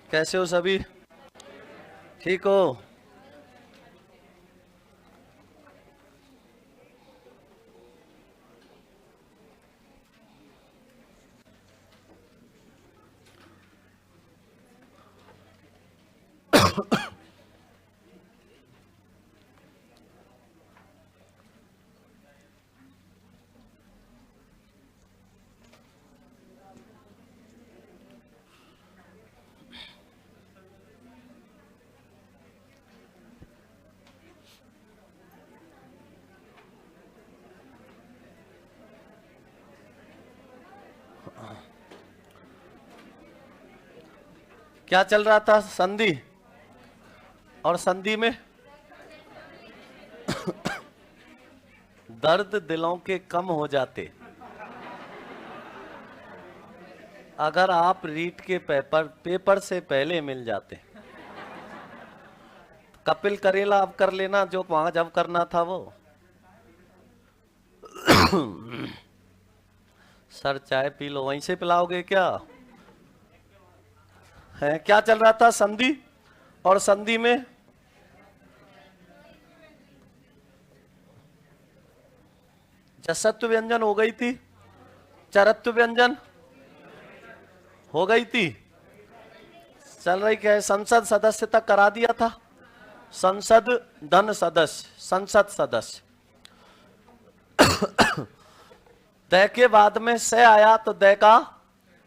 कैसे हो सभी? ठीक हो? क्या चल रहा था? संधि। और संधि में दर्द दिलों के कम हो जाते अगर आप रीट के पेपर से पहले मिल जाते। कपिल करेला अब कर लेना जो वहां जब करना था वो। सर चाय पी लो, वहीं से पिलाओगे क्या? है क्या चल रहा था? संधि। और संधि में जसत्व व्यंजन हो गई थी, चरत्व व्यंजन हो गई थी। चल रही क्या है? संसद सदस्य तक करा दिया था। संसद धन सदस्य, संसद सदस्य। तय के बाद में से आया तो दय का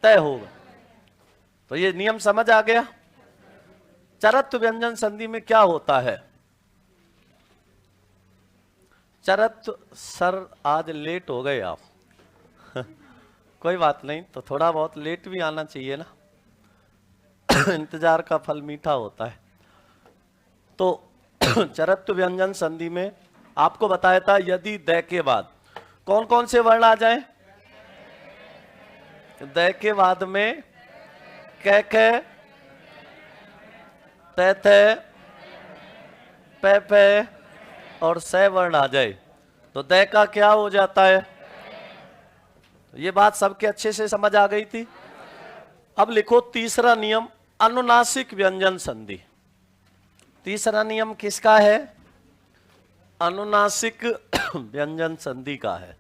तय होगा। तो ये नियम समझ आ गया। चरत्व व्यंजन संधि में क्या होता है? चरत्व सर आज लेट हो गए आप। कोई बात नहीं, तो थोड़ा बहुत लेट भी आना चाहिए ना। इंतजार का फल मीठा होता है। तो चरत्व व्यंजन संधि में आपको बताया था यदि दय के बाद कौन कौन से वर्ण आ जाएं? दय के बाद में कै कै, तै तै, पै पै और सै वर्ण आ जाए तो दय का क्या हो जाता है? ये बात सबके अच्छे से समझ आ गई थी। अब लिखो तीसरा नियम, अनुनासिक व्यंजन संधि। तीसरा नियम किसका है? अनुनासिक व्यंजन संधि का है।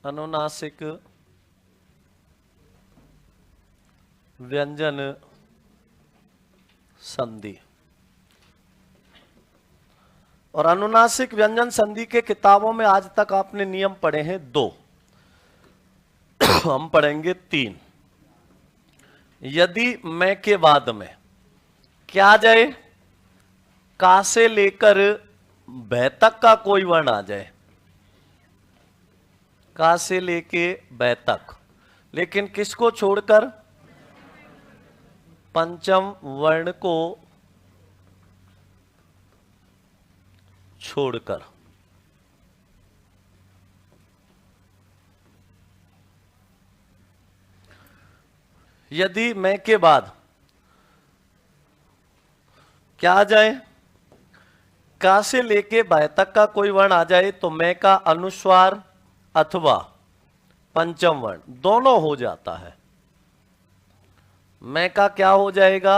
अनुनासिक व्यंजन संधि। और अनुनासिक व्यंजन संधि के किताबों में आज तक आपने नियम पढ़े हैं 2। हम पढ़ेंगे 3। यदि मैं के बाद में क्या आ जाए? का से लेकर भय तक का कोई वर्ण आ जाए। का से लेके भय तक, लेकिन किसको छोड़कर? पंचम वर्ण को छोड़कर। यदि मैं के बाद क्या आ जाए? का से लेके भय तक का कोई वर्ण आ जाए तो मैं का अनुस्वार अथवा पंचम वर्ण दोनों हो जाता है। मैं का क्या हो जाएगा?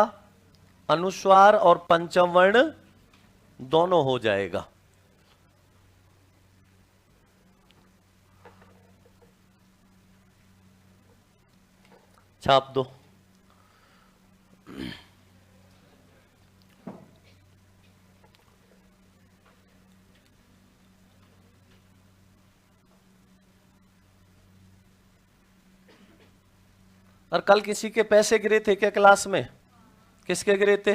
अनुस्वार और पंचम वर्ण दोनों हो जाएगा। छाप दो। और कल किसी के पैसे गिरे थे क्या क्लास में? किसके गिरे थे?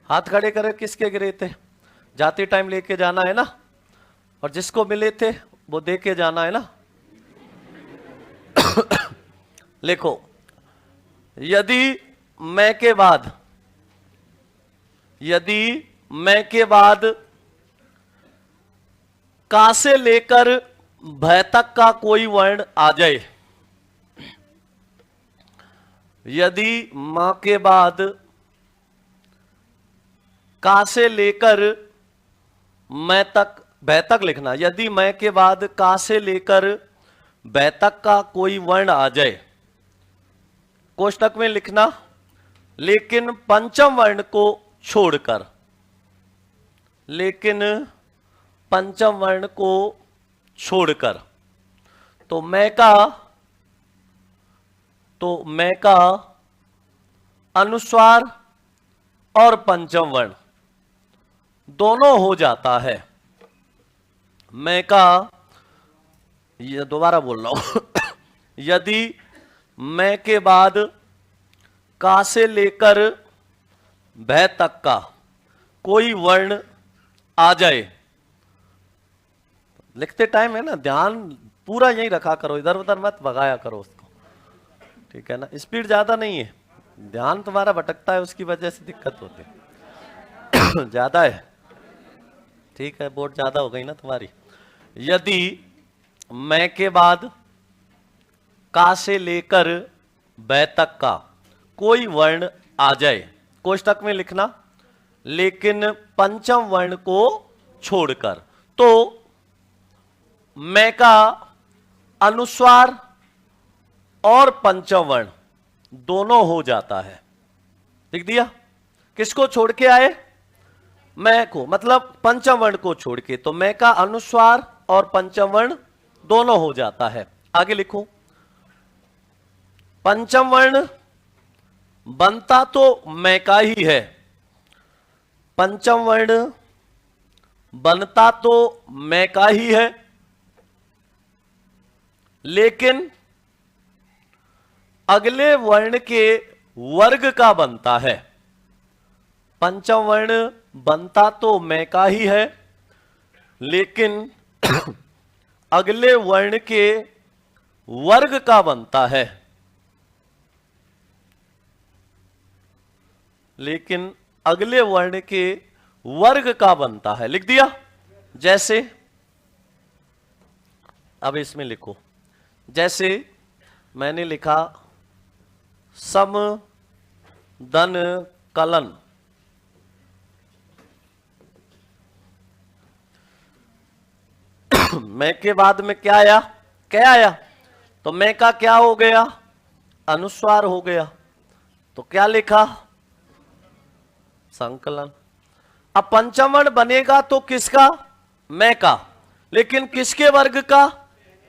हाथ खड़े करे, किसके गिरे थे? जाते टाइम लेके जाना है ना, और जिसको मिले थे वो दे के जाना है ना। लिखो, यदि मैं के बाद, यदि मैं के बाद का से लेकर भय तक का कोई वर्ण आ जाए, यदि मां के बाद का से लेकर मैं तक, बै तक लिखना। यदि मैं के बाद का से लेकर बै तक का कोई वर्ण आ जाए, कोष्टक में लिखना, लेकिन पंचम वर्ण को छोड़कर, लेकिन पंचम वर्ण को छोड़कर, तो मैं का अनुस्वार और पंचम वर्ण दोनों हो जाता है। मैं का, ये दोबारा बोल रहा हूं यदि मैं के बाद का से लेकर भय तक का कोई वर्ण आ जाए, लिखते टाइम है ना, ध्यान पूरा यही रखा करो, इधर उधर मत भगाया करो उसको, ठीक है ना। स्पीड ज्यादा नहीं है, ध्यान तुम्हारा भटकता है, उसकी वजह से दिक्कत होती है ज्यादा है, ठीक है, बोर्ड ज्यादा हो गई ना तुम्हारी। यदि मैं के बाद का से लेकर बै तक का कोई वर्ण आ जाए, कोष्टक में लिखना, लेकिन पंचम वर्ण को छोड़कर, तो मैं का अनुस्वार और पंचम वर्ण दोनों हो जाता है। लिख दिया। किसको छोड़ के आए? मैं को, मतलब पंचम वर्ण को छोड़ के, तो मैं का अनुस्वार और पंचम वर्ण दोनों हो जाता है। आगे लिखो, पंचम वर्ण बनता तो मैं का ही है, पंचम वर्ण बनता तो मैं का ही है, लेकिन अगले वर्ण के वर्ग का बनता है। पंचम वर्ण बनता तो मैं का ही है, लेकिन अगले वर्ण के वर्ग का बनता है, लेकिन अगले वर्ण के वर्ग का बनता है। लिख दिया। जैसे, अब इसमें लिखो, जैसे मैंने लिखा सम दन कलन, मैं के बाद में क्या आया? क्या आया? तो मैं का क्या हो गया? अनुस्वार हो गया। तो क्या लिखा? संकलन। अब पंचम वर्ण बनेगा तो किसका? मैं का, लेकिन किसके वर्ग का?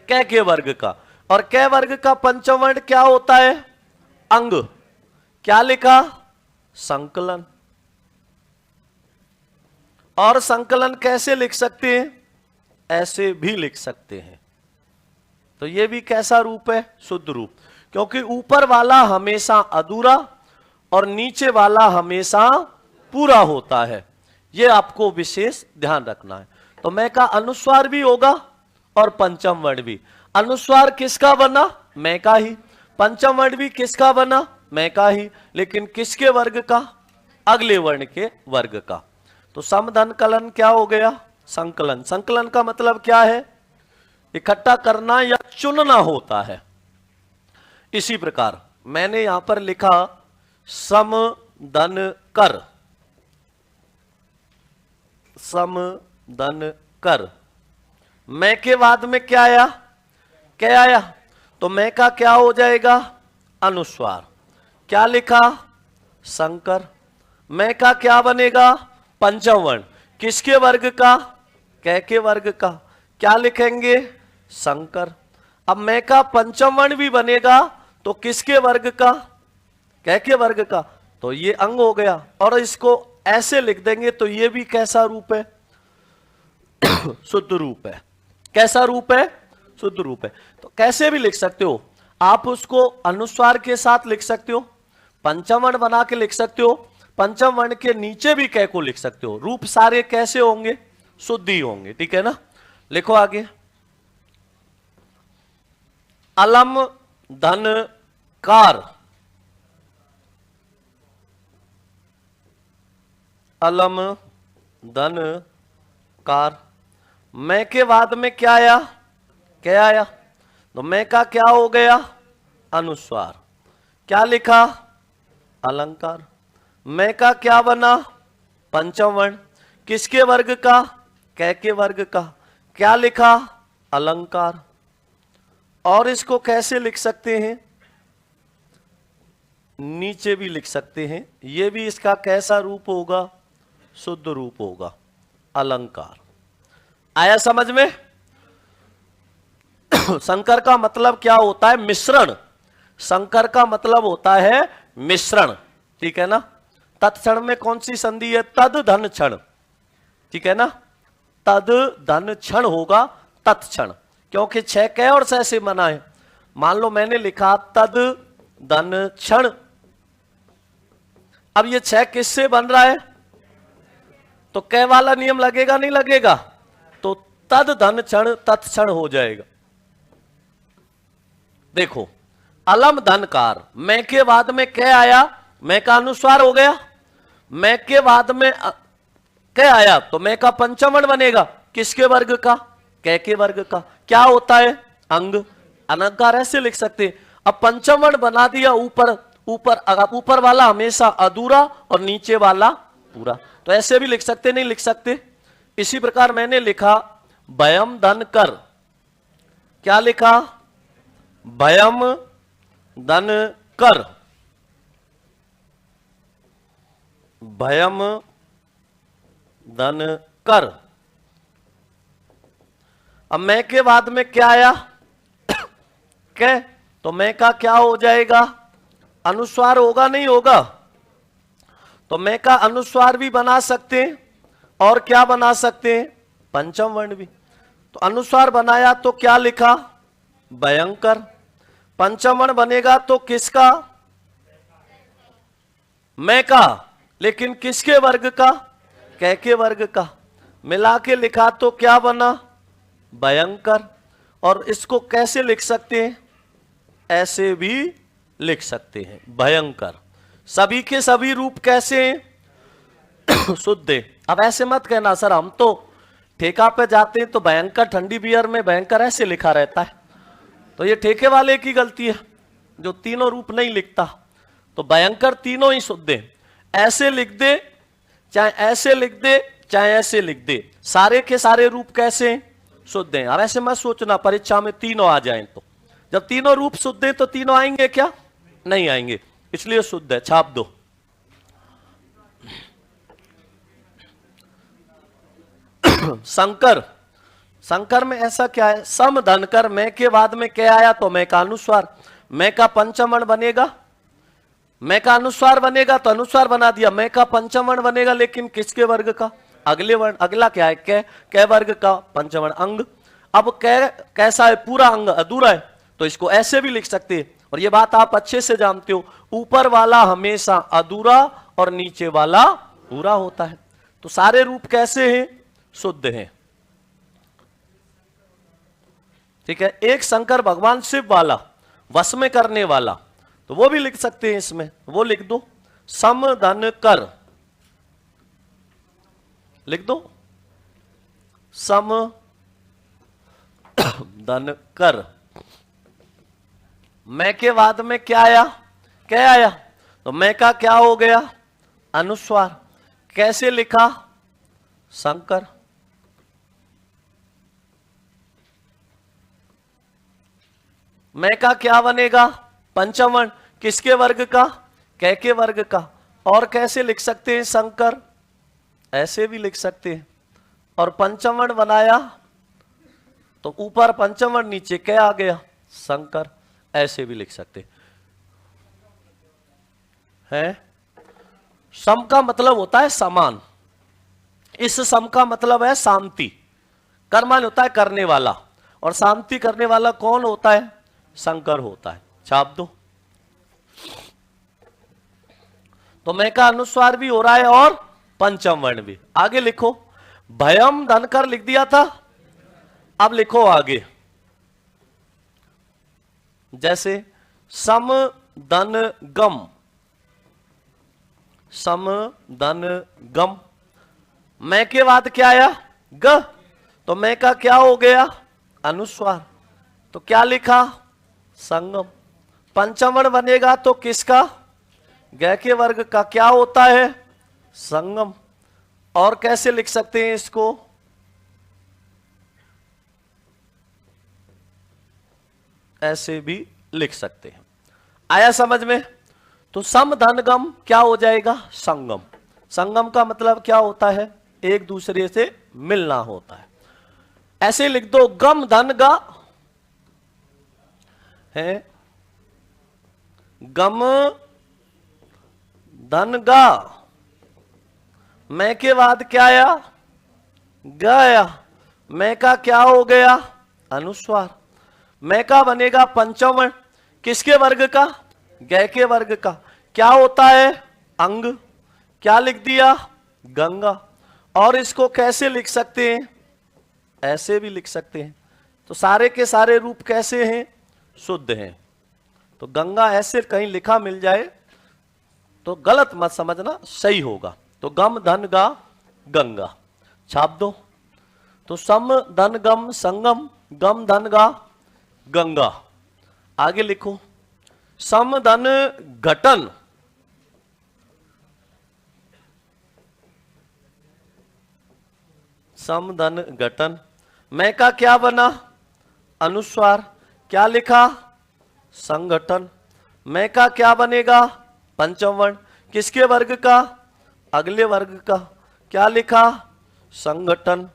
कै के वर्ग का। और कै वर्ग का पंचम वर्ण क्या होता है? अंग। क्या लिखा? संकलन। और संकलन कैसे लिख सकते हैं? ऐसे भी लिख सकते हैं। तो ये भी कैसा रूप है? शुद्ध रूप, क्योंकि ऊपर वाला हमेशा अधूरा और नीचे वाला हमेशा पूरा होता है। ये आपको विशेष ध्यान रखना है। तो मैं का अनुस्वार भी होगा और पंचम वर्ण भी। अनुस्वार किसका बना? मैं का ही। पंचम वर्ण भी किसका बना? मैं का ही, लेकिन किसके वर्ग का? अगले वर्ण के वर्ग का। तो समधन कलन क्या हो गया? संकलन। संकलन का मतलब क्या है? इकट्ठा करना या चुनना होता है। इसी प्रकार मैंने यहां पर लिखा सम धन कर, सम धन कर। मैं के बाद में क्या आया? क्या आया? तो मैं का क्या हो जाएगा? अनुस्वार। क्या लिखा? संकर। मैं का क्या बनेगा? पंचम वर्ण। किसके वर्ग का? कै के वर्ग का। क्या लिखेंगे? संकर। अब मैं का पंचम वर्ण भी बनेगा तो किसके वर्ग का? कै के वर्ग का। तो ये अंग हो गया। और इसको ऐसे लिख देंगे तो ये भी कैसा रूप है? शुद्ध रूप है। कैसा रूप है? शुद्ध रूप है। तो कैसे भी लिख सकते हो आप, उसको अनुस्वार के साथ लिख सकते हो, पंचम वर्ण बना के लिख सकते हो, पंचम वर्ण के नीचे भी कै को लिख सकते हो। रूप सारे कैसे होंगे? शुद्ध ही होंगे, ठीक है ना। लिखो आगे, अलम धन कार, अलम धन कार। मैं के बाद में क्या आया? क्या आया? तो मैं का क्या हो गया? अनुस्वार। क्या लिखा? अलंकार। मैं का क्या बना? पंचम वर्ण। किसके वर्ग का? कै के वर्ग का, क्या लिखा, अलंकार। और इसको कैसे लिख सकते हैं, नीचे भी लिख सकते हैं, ये भी इसका कैसा रूप होगा, शुद्ध रूप होगा, अलंकार। आया समझ में? संकर का मतलब क्या होता है, मिश्रण। संकर का मतलब होता है मिश्रण, ठीक है ना। तत्क्षण में कौन सी संधि है, तद धन क्षण, ठीक है ना। तद धन क्षण होगा तत्क्षण, क्योंकि 6 कै और सै से बना है। मान लो मैंने लिखा तद धन क्षण, अब ये 6 किससे बन रहा है, तो कै वाला नियम लगेगा नहीं लगेगा, तो तद धन क्षण तत्क्षण हो जाएगा। देखो अलम धनकार, मैं के बाद में कै आया, मैं का अनुस्वार हो गया। मैं के बाद में कै आया तो मैं का पंचमण बनेगा, किसके वर्ग का, कै के वर्ग का। क्या होता है, अंग। अलंकार ऐसे लिख सकते हैं। अब पंचमण बना दिया, ऊपर ऊपर वाला हमेशा अधूरा और नीचे वाला पूरा, तो ऐसे भी लिख सकते, नहीं लिख सकते। इसी प्रकार मैंने लिखा भयम धन कर, क्या लिखा, भयम धन कर, भयम धन कर। अब मैं के बाद में क्या आया, कै, तो मैं का क्या हो जाएगा, अनुस्वार होगा नहीं होगा, तो मैं का अनुस्वार भी बना सकते हैं और क्या बना सकते हैं, पंचम वर्ण भी। तो अनुस्वार बनाया तो क्या लिखा, भयंकर। पंचम वर्ण बनेगा तो किसका, मैं का, लेकिन किसके वर्ग का, कै के वर्ग का। मिला के लिखा तो क्या बना, भयंकर। और इसको कैसे लिख सकते हैं, ऐसे भी लिख सकते हैं, भयंकर। सभी के सभी रूप कैसे हैं, शुद्ध है। अब ऐसे मत कहना सर हम तो ठेका पे जाते हैं तो भयंकर, ठंडी बियर में भयंकर ऐसे लिखा रहता है, तो ये ठेके वाले की गलती है जो तीनों रूप नहीं लिखता। तो भयंकर तीनों ही शुद्ध है। ऐसे लिख दे, चाहे ऐसे लिख दे, चाहे ऐसे लिख दे, सारे के सारे रूप कैसे हैं, शुद्ध हैं। अब ऐसे मत सोचना परीक्षा में तीनों आ जाएं, तो जब तीनों रूप शुद्ध हैं तो तीनों आएंगे क्या, नहीं आएंगे, इसलिए शुद्ध है, छाप दो। संकर, संकर में ऐसा क्या है, सम धनकर, मैं के बाद में क्या आया तो मैं का अनुस्वार, मैं का पंचमण बनेगा, मैं का अनुस्वार बनेगा तो अनुस्वार बना दिया, मैं का पंचमण बनेगा, लेकिन किसके वर्ग का, अगले वर्ण। अगला क्या है, कै, कै वर्ग का पंचमण अंग। अब कै कैसा है, पूरा अंग, अधूरा है, तो इसको ऐसे भी लिख सकते हैं। और ये बात आप अच्छे से जानते हो, ऊपर वाला हमेशा अधूरा और नीचे वाला पूरा होता है। तो सारे रूप कैसे हैं, शुद्ध हैं, ठीक है। एक शंकर भगवान शिव वाला, वश में करने वाला, तो वो भी लिख सकते हैं इसमें, वो लिख दो, सम धन कर, लिख दो, सम धन कर। मैं के बाद में क्या आया, क्या आया, तो मैं का क्या हो गया, अनुस्वार। कैसे लिखा, शंकर। मैं का क्या बनेगा, पंचमण, किसके वर्ग का, कै के वर्ग का। और कैसे लिख सकते हैं, शंकर, ऐसे भी लिख सकते हैं। और पंचमण बनाया तो ऊपर पंचमण, नीचे कै आ गया, शंकर, ऐसे भी लिख सकते हैं। सम का मतलब होता है समान, इस सम का मतलब है शांति। कर्मण होता है करने वाला, और शांति करने वाला कौन होता है, शंकर होता है। छाप दो। तो मैं का अनुस्वार भी हो रहा है और पंचम वर्ण भी। आगे लिखो, भयम धनकर लिख दिया था, अब लिखो आगे, जैसे सम धन गम, सम धन गम। मैं के बाद क्या आया, ग, तो मैं का क्या हो गया, अनुस्वार, तो क्या लिखा, संगम। पंचमण बनेगा तो किसका, ग के वर्ग का, क्या होता है, संगम। और कैसे लिख सकते हैं इसको, ऐसे भी लिख सकते हैं। आया समझ में? तो सम धन गम क्या हो जाएगा? संगम। संगम का मतलब क्या होता है? एक दूसरे से मिलना होता है। ऐसे लिख दो, गम धन गा है, गम धन गा, मैं के बाद क्या आया? गया। मैं का क्या हो गया? अनुस्वार। मैं का बनेगा पंचम वर्ण, किसके वर्ग का? गय के वर्ग का। क्या होता है? अंग। क्या लिख दिया? गंगा। और इसको कैसे लिख सकते हैं? ऐसे भी लिख सकते हैं। तो सारे के सारे रूप कैसे हैं? शुद्ध हैं। तो गंगा ऐसे कहीं लिखा मिल जाए तो गलत मत समझना, सही होगा। तो गम धन गा गंगा छाप दो। तो सम धन गम संगम, गम धन गा गंगा। आगे लिखो, सम धन घटन, सम धन घटन। मैं का क्या बना? अनुस्वार। क्या लिखा? संगठन। मैं का क्या बनेगा? पंचम वर्ण, किसके वर्ग का? अगले वर्ग का। क्या लिखा? संगठन।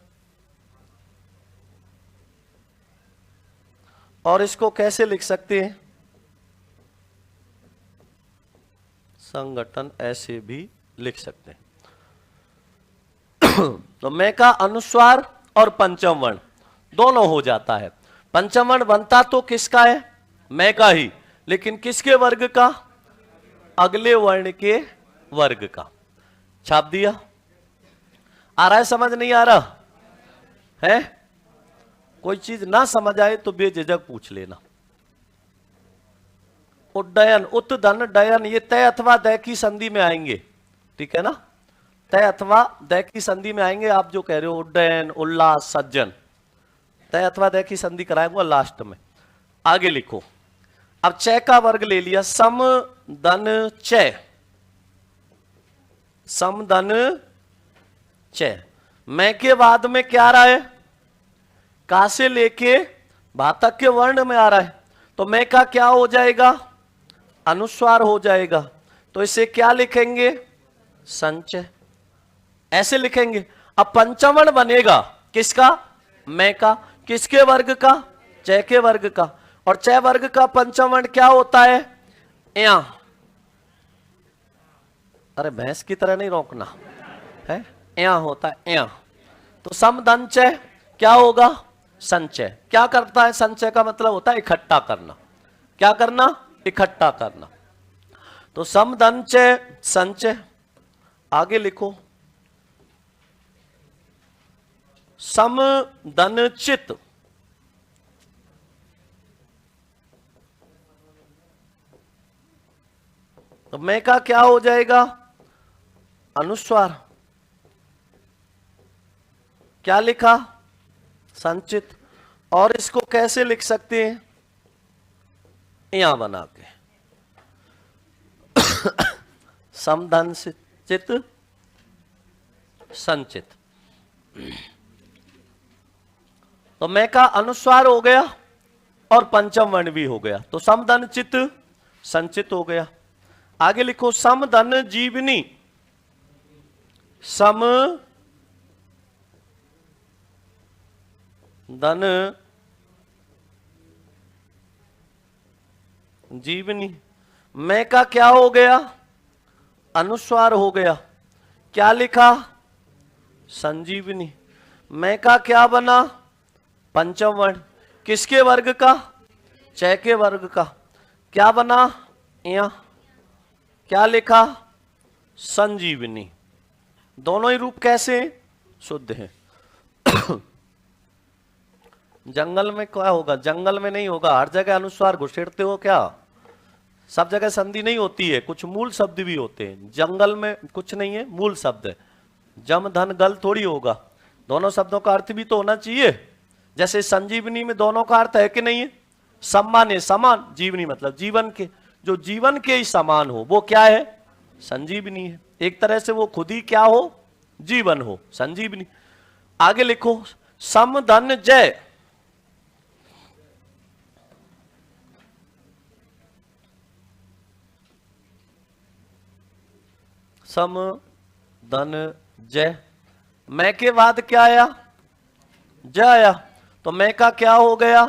और इसको कैसे लिख सकते हैं? संगठन ऐसे भी लिख सकते हैं। तो मैं का अनुस्वार और पंचम वर्ण दोनों हो जाता है। पंचम वर्ण बनता तो किसका है? मैं का ही, लेकिन किसके वर्ग का? अगले वर्ण के वर्ग का। छाप दिया। आ रहा है समझ? नहीं आ रहा है? कोई चीज ना समझ आए तो बेझिझक पूछ लेना। उड्डयन, उत धन डयन, ये तय अथवा दय की संधि में आएंगे, ठीक है ना? तय अथवा दय की संधि में आएंगे। आप जो कह रहे हो उड्डयन, उल्लास, सज्जन, तय अथवा दय की संधि कराएंगे लास्ट में। आगे लिखो। अब चय का वर्ग ले लिया, सम धन चय, सम धन चय। मैं के बाद में क्या आ रहा है? का से लेके भा तक के वर्ण में आ रहा है। तो मैं का क्या हो जाएगा? अनुस्वार हो जाएगा। तो इसे क्या लिखेंगे? संचय। ऐसे लिखेंगे। अब पंचमण बनेगा किसका? मैं का। किसके वर्ग का? चय के वर्ग का। और चय वर्ग का पंचमण क्या होता है? या। अरे भैंस की तरह नहीं रोकना है, या होता है या। तो सम धन चय क्या होगा? संचय। क्या करता है? संचय का मतलब होता है इकट्ठा करना। क्या करना? इकट्ठा करना। तो सम धन चय संचय। आगे लिखो, सम धन चित, तो मैं का क्या हो जाएगा? अनुस्वार। क्या लिखा? संचित। और इसको कैसे लिख सकते हैं? यहां बना के समधन चित संचित। तो मैं का अनुस्वार हो गया और पंचम वर्ण भी हो गया। तो समधन चित संचित हो गया। आगे लिखो, समधन जीवनी, सम धन जीवनी। मैं का क्या हो गया? अनुस्वार हो गया। क्या लिखा? संजीवनी। मैं का क्या बना? पंचम वर्ण। किसके वर्ग का? चय के वर्ग का। क्या बना? या। क्या लिखा? संजीवनी। दोनों ही रूप कैसे? शुद्ध हैं। जंगल में क्या होगा? जंगल में नहीं होगा, हर जगह अनुस्वार घुसेड़ते हो क्या? सब जगह संधि नहीं होती है, कुछ मूल शब्द भी होते हैं। जंगल में कुछ नहीं है, मूल शब्द है। जम धन गल थोड़ी होगा, दोनों शब्दों का अर्थ भी तो होना चाहिए। जैसे संजीवनी में दोनों का अर्थ है कि नहीं है? सम्मान है, समान। जीवनी मतलब जीवन के, जो जीवन के ही समान हो वो क्या है? संजीवनी है। एक तरह से वो खुद ही क्या हो? जीवन हो, संजीवनी। आगे लिखो, सम धन जय, सम धन जय। मैं के बाद क्या आया? ज आया। तो मैं का क्या हो गया?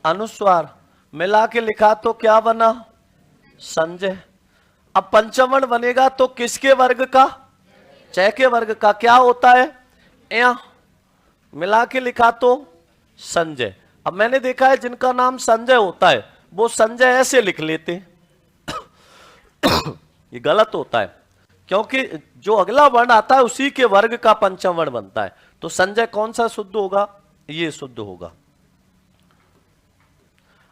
अनुस्वार। मिला के लिखा तो क्या बना? संजय। अब पंचम बनेगा तो किसके वर्ग का? जय के वर्ग का। क्या होता है? या मिला के लिखा तो संजय। अब मैंने देखा है जिनका नाम संजय होता है वो संजय ऐसे लिख लेते ये गलत होता है, क्योंकि जो अगला वर्ण आता है उसी के वर्ग का पंचम वर्ण बनता है। तो संजय कौन सा शुद्ध होगा? ये शुद्ध होगा।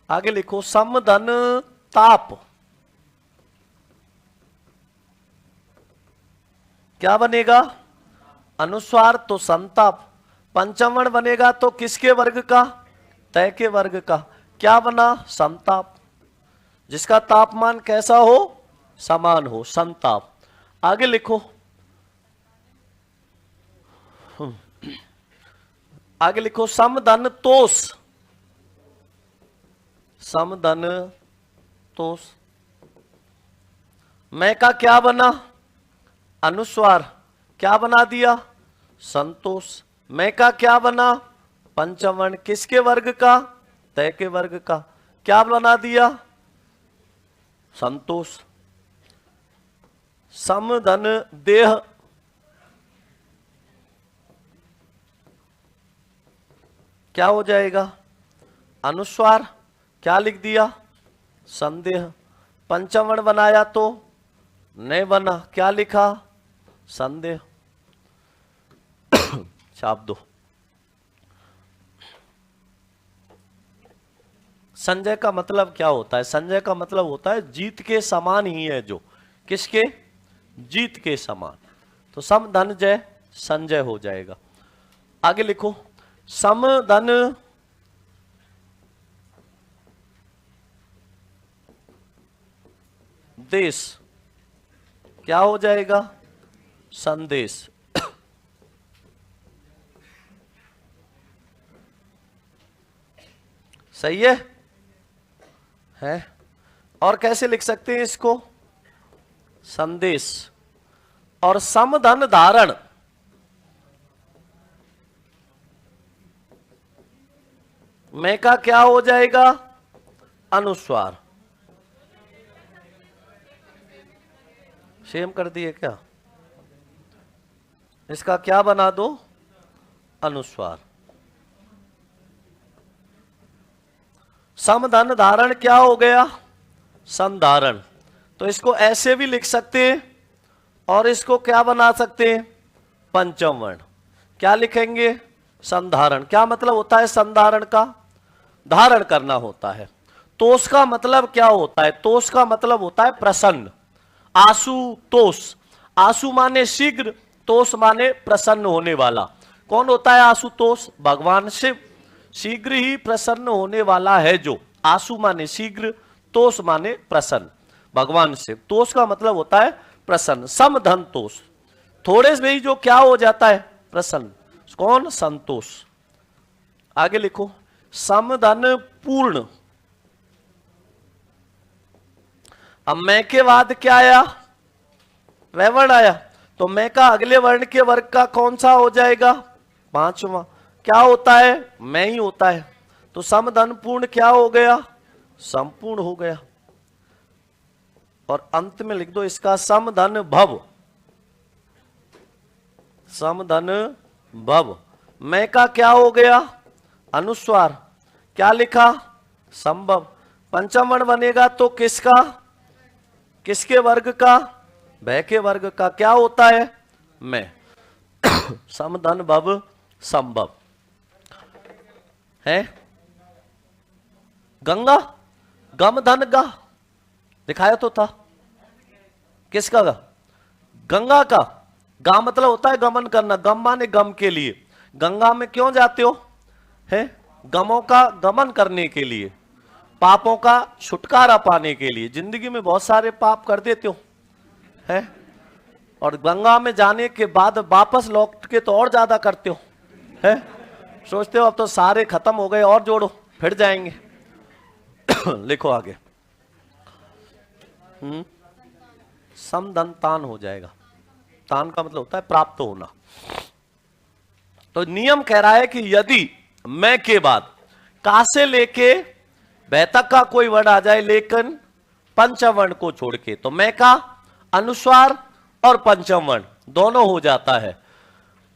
आगे लिखो सम धन ताप। क्या बनेगा? अनुस्वार तो संताप। पंचम वर्ण बनेगा तो किसके वर्ग का? तय के वर्ग का। क्या बना? संताप। जिसका तापमान कैसा हो? समान हो, संताप। आगे लिखो आगे लिखो सम धन तोष। सम धन तोष। मैं का क्या बना? अनुस्वार। क्या बना दिया? संतोष। मैं का क्या बना? पंचम वर्ण। किसके वर्ग का? तय के वर्ग का। क्या बना दिया? संतोष। सम धन देह। क्या हो जाएगा? अनुस्वार। क्या लिख दिया? संदेह। पंचम वर्ण बनाया तो नहीं बना। क्या लिखा? संदेह। छाप दो। संजय का मतलब क्या होता है? संजय का मतलब होता है जीत के समान ही है जो। किसके? जीत के समान। तो सम धन जय संजय हो जाएगा। आगे लिखो सम धन देश। क्या हो जाएगा? संदेश। सही है? और कैसे लिख सकते हैं इसको? संदेश। और सम धन धारण। मैं का क्या हो जाएगा? अनुस्वार। सेम कर दिए क्या? इसका क्या बना दो? अनुस्वार। समधन धारण क्या हो गया? संधारण। तो इसको ऐसे भी लिख सकते हैं और इसको क्या बना सकते हैं? पंचम वर्ण। क्या लिखेंगे? संधारण। क्या मतलब होता है संधारण का? धारण करना होता है। तोष का मतलब क्या होता है? तोष का मतलब होता है प्रसन्न। आशु तोष। आशु माने शीघ्र, तोष माने प्रसन्न होने वाला। कौन होता है आशुतोष? भगवान शिव। शीघ्र ही प्रसन्न होने वाला है जो। आशु माने शीघ्र, तोष माने प्रसन्न। भगवान शिव। तोष का मतलब होता है प्रसन्न। सम धन तोष। थोड़े से ही जो क्या हो जाता है? प्रसन्न। कौन? संतोष। आगे लिखो सम धन पूर्ण। अब मैं के बाद क्या आया? वह वर्ण आया। तो मैं का अगले वर्ण के वर्ग का कौन सा हो जाएगा? पांचवा। क्या होता है? मैं ही होता है। तो सम धन पूर्ण क्या हो गया? संपूर्ण हो गया। और अंत में लिख दो इसका सम धन भव। सम धन भव। मैं का क्या हो गया? अनुस्वार। क्या लिखा? संभव। पंचम वर्ण बनेगा तो किसका? किसके वर्ग का? भय के वर्ग का। क्या होता है? मैं। सम धन भव संभव है। गंगा। गम धन गा। दिखाया तो था। किसका गा? गंगा का। गा मतलब होता है गमन करना। गम माने गम के लिए। गंगा में क्यों जाते हो? है गमों का गमन करने के लिए, पापों का छुटकारा पाने के लिए। जिंदगी में बहुत सारे पाप कर देते हो है, और गंगा में जाने के बाद वापस लौट के तो और ज्यादा करते हो है। सोचते हो अब तो सारे खत्म हो गए और जोड़ो फिर जाएंगे। लिखो आगे। सम धन तान हो जाएगा। तान का मतलब होता है प्राप्त होना। तो नियम कह रहा है कि यदि मैं के बाद का से लेके बै तक का कोई वर्ण आ जाए लेकिन पंचम वर्ण को छोड़ के, तो मैं का अनुस्वार और पंचम वर्ण दोनों हो जाता है।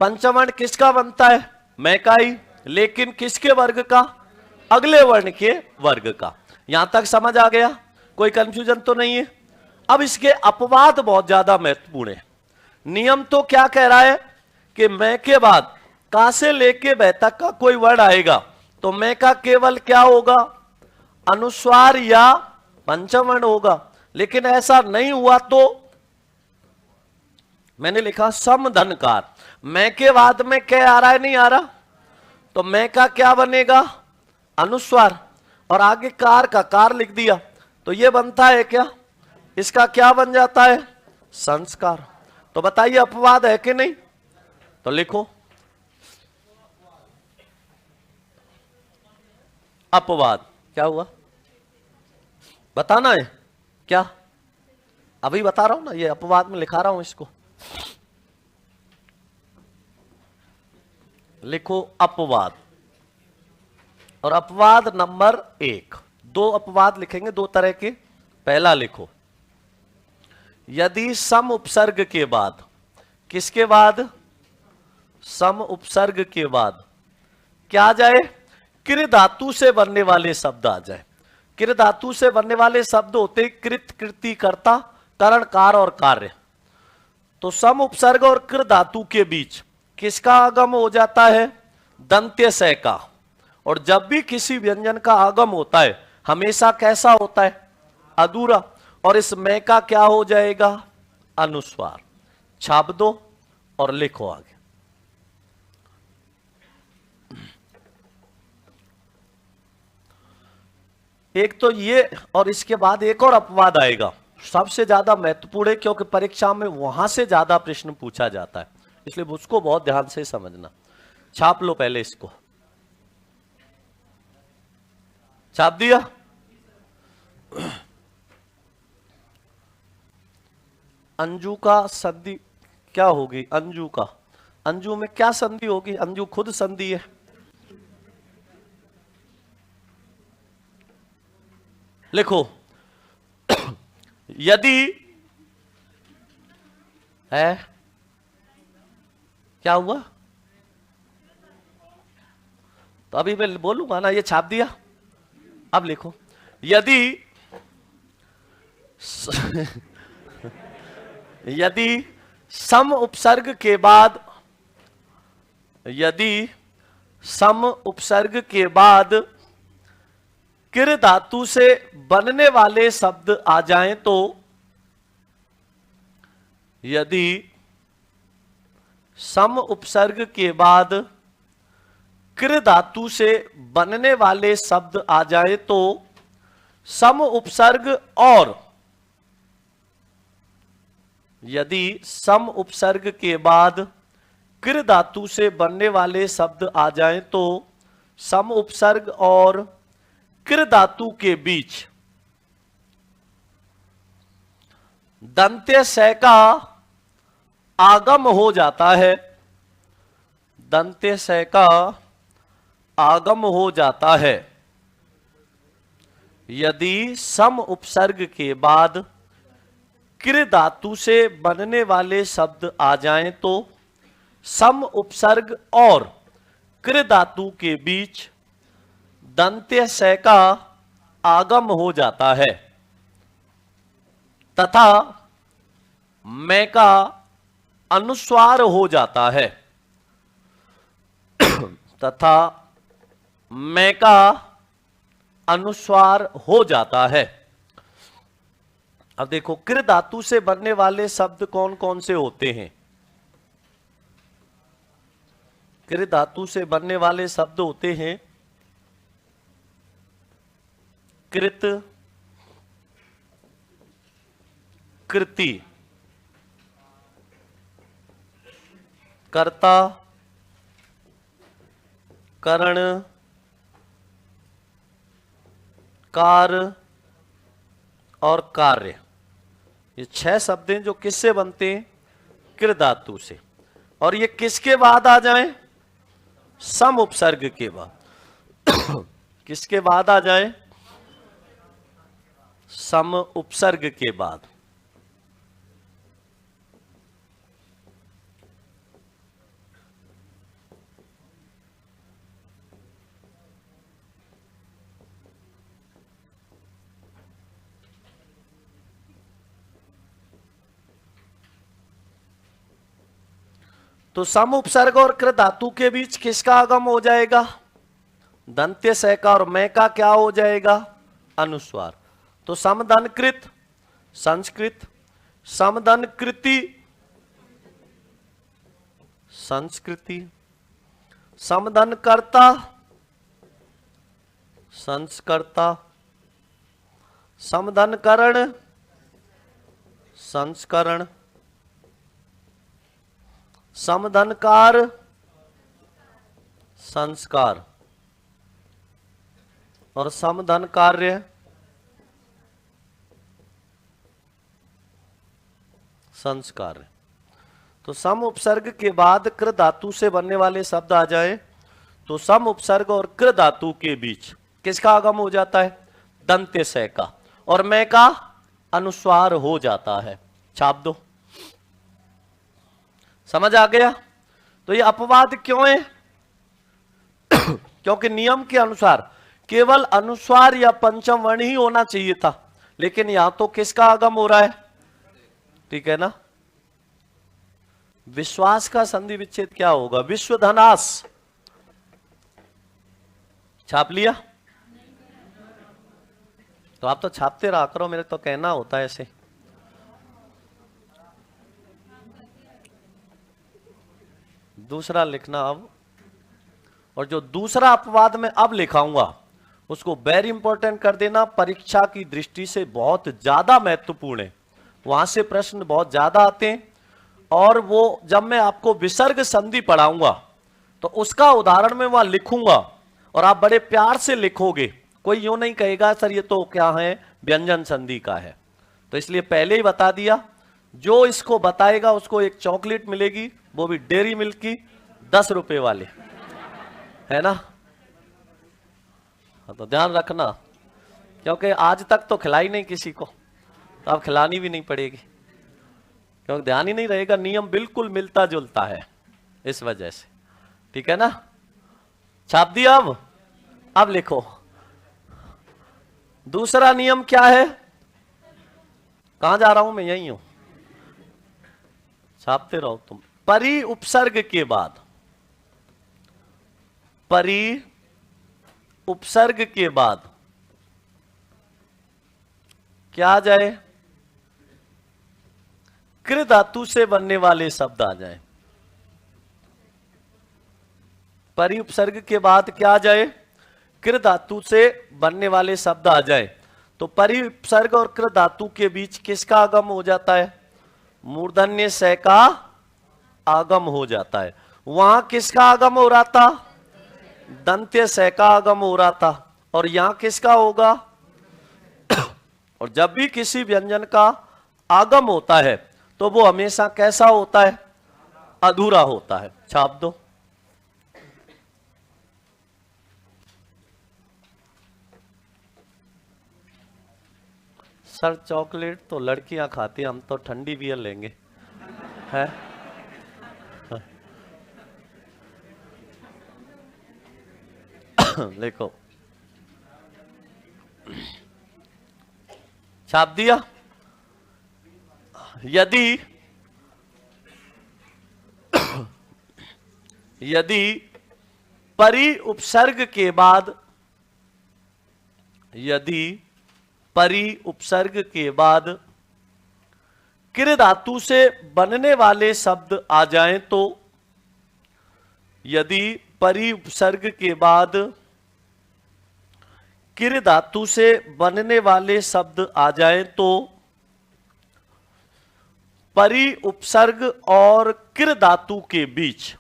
पंचम वर्ण किसका बनता है? मैं का ही, लेकिन किसके वर्ग का? अगले वर्ण के वर्ग का। यहां तक समझ आ गया? कोई कंफ्यूजन तो नहीं है? अब इसके अपवाद बहुत ज्यादा महत्वपूर्ण है। नियम तो क्या कह रहा है कि मैं के बाद का से लेके बै तक का कोई वर्ण आएगा तो मैं का केवल क्या होगा? अनुस्वार या पंचम वर्ण होगा। लेकिन ऐसा नहीं हुआ तो मैंने लिखा समधनकार। मैं के बाद में क्या आ रहा है? नहीं आ रहा, तो मैं का क्या बनेगा? अनुस्वार, और आगे कार का कार लिख दिया तो ये बनता है क्या? इसका क्या बन जाता है? संस्कार। तो बताइए अपवाद है कि नहीं? तो लिखो अपवाद। क्या हुआ बताना है क्या? अभी बता रहा हूं ना, ये अपवाद में लिखा रहा हूं इसको। लिखो अपवाद। और अपवाद नंबर 1, 2 अपवाद लिखेंगे, 2 तरह के। पहला लिखो, यदि सम उपसर्ग के बाद, किसके बाद? सम उपसर्ग के बाद क्या आ जाए? कृ धातु से बनने वाले शब्द आ जाए। कृ धातु से बनने वाले शब्द होते कृत, कृति, कर्ता, करण, कार और कार्य। तो सम उपसर्ग और कृ धातु के बीच किसका आगम हो जाता है? दंत्य स का। और जब भी किसी व्यंजन का आगम होता है हमेशा कैसा होता है? अधूरा। और इस मैं का क्या हो जाएगा? अनुस्वार। छाप दो और लिखो आगे। एक तो ये, और इसके बाद एक और अपवाद आएगा, सबसे ज्यादा महत्वपूर्ण है क्योंकि परीक्षा में वहां से ज्यादा प्रश्न पूछा जाता है, इसलिए उसको बहुत ध्यान से समझना। छाप लो पहले इसको। छाप दिया? अंजू का संधि क्या होगी? अंजू का, अंजू में क्या संधि होगी? अंजू खुद संधि है। लिखो यदि है, क्या हुआ? तो अभी मैं बोलूंगा ना, ये छाप दिया। अब लिखो यदि यदि सम उपसर्ग के बाद, यदि सम उपसर्ग के बाद कृ धातु से बनने वाले शब्द आ जाएं तो, यदि सम उपसर्ग के बाद कृ धातु से बनने वाले शब्द आ जाए तो सम उपसर्ग और, यदि सम उपसर्ग के बाद कृ धातु से बनने वाले शब्द आ जाएं तो सम उपसर्ग और कृ धातु के बीच दंत्य स का आगम हो जाता है। दंत्य स का आगम हो जाता है। यदि सम उपसर्ग के बाद कृ धातु से बनने वाले शब्द आ जाएं तो सम उपसर्ग और कृ धातु के बीच दंत्य स का आगम हो जाता है तथा मैं का अनुस्वार हो जाता है। तथा मैं का अनुस्वार हो जाता है। अब देखो कृ धातु से बनने वाले शब्द कौन कौन से होते हैं? कृ धातु से बनने वाले शब्द होते हैं कृत, कृति, कर्ता, करण, कार और कार्य। ये 6 शब्द हैं जो किससे बनते हैं? कृ धातु से। और ये किसके बाद आ जाए? सम उपसर्ग के बाद। किसके बाद आ जाए? सम उपसर्ग के बाद। तो सम उपसर्ग और कृ धातु के बीच किसका आगम हो जाएगा? दंत्य स का, और मैं का क्या हो जाएगा? अनुस्वार। तो समदनकृत संस्कृत, समदनकृति संस्कृति, समदनकर्ता संस्कर्ता, समदनकरण संस्करण, समदनकार संस्कार, और समधन कार्य संस्कार। तो सम उपसर्ग के बाद कृ धातु से बनने वाले शब्द आ जाए तो सम उपसर्ग और कृ धातु के बीच किसका आगम हो जाता है? दंत्य स का, और मैं का अनुस्वार हो जाता है। छाप दो। समझ आ गया? तो ये अपवाद क्यों है? क्योंकि नियम के अनुसार केवल अनुस्वार या पंचम वर्ण ही होना चाहिए था, लेकिन यहां तो किसका आगम हो रहा है? ठीक है ना? विश्वास का संधि विच्छेद क्या होगा? विश्वधनास। छाप लिया? तो आप तो छापते रहा करो, मेरे तो कहना होता है ऐसे। दूसरा लिखना अब, और जो दूसरा अपवाद मैं अब लिखाऊंगा उसको वेरी इंपॉर्टेंट कर देना, परीक्षा की दृष्टि से बहुत ज्यादा महत्वपूर्ण है। वहां से प्रश्न बहुत ज्यादा आते हैं, और वो जब मैं आपको विसर्ग संधि पढ़ाऊंगा तो उसका उदाहरण मैं वहां लिखूंगा, और आप बड़े प्यार से लिखोगे। कोई यूं नहीं कहेगा सर ये तो क्या है, व्यंजन संधि का है। तो इसलिए पहले ही बता दिया, जो इसको बताएगा उसको एक चॉकलेट मिलेगी, वो भी डेयरी मिल्क की, 10 रुपए वाले, है ना? तो ध्यान रखना, क्योंकि आज तक तो खिलाई नहीं किसी को, तो अब खिलानी भी नहीं पड़ेगी, क्योंकि ध्यान ही नहीं रहेगा। नियम बिल्कुल मिलता जुलता है इस वजह से। ठीक है ना? छाप दिया? अब लिखो दूसरा नियम क्या है। कहां जा रहा हूं मैं? यही हूं, छापते रहो तुम। परि उपसर्ग के बाद, परि उपसर्ग के बाद क्या आ जाए? कृ धातु से बनने वाले शब्द आ जाए। परि उपसर्ग के बाद क्या आ जाए? कृ धातु से बनने वाले शब्द आ जाए। तो परि उपसर्ग और कृ धातु के बीच किसका आगम हो जाता है? मूर्धन्य स का आगम हो जाता है। वहां किसका आगम हो रहा था? दंत्य स का आगम हो रहा था। और यहां किसका होगा? और जब भी किसी व्यंजन का आगम होता है तो वो हमेशा कैसा होता है? अधूरा होता है। छाप दो। सर चॉकलेट तो लड़कियां खाती, हम तो ठंडी बियर लेंगे, है? देखो, छाप दिया? यदि परि उपसर्ग के बाद, यदि परि उपसर्ग के बाद कृ धातु से बनने वाले शब्द आ जाएं तो, यदि परि उपसर्ग के बाद कृ धातु से बनने वाले शब्द आ जाएं तो परि उपसर्ग और कृ धातु के बीच,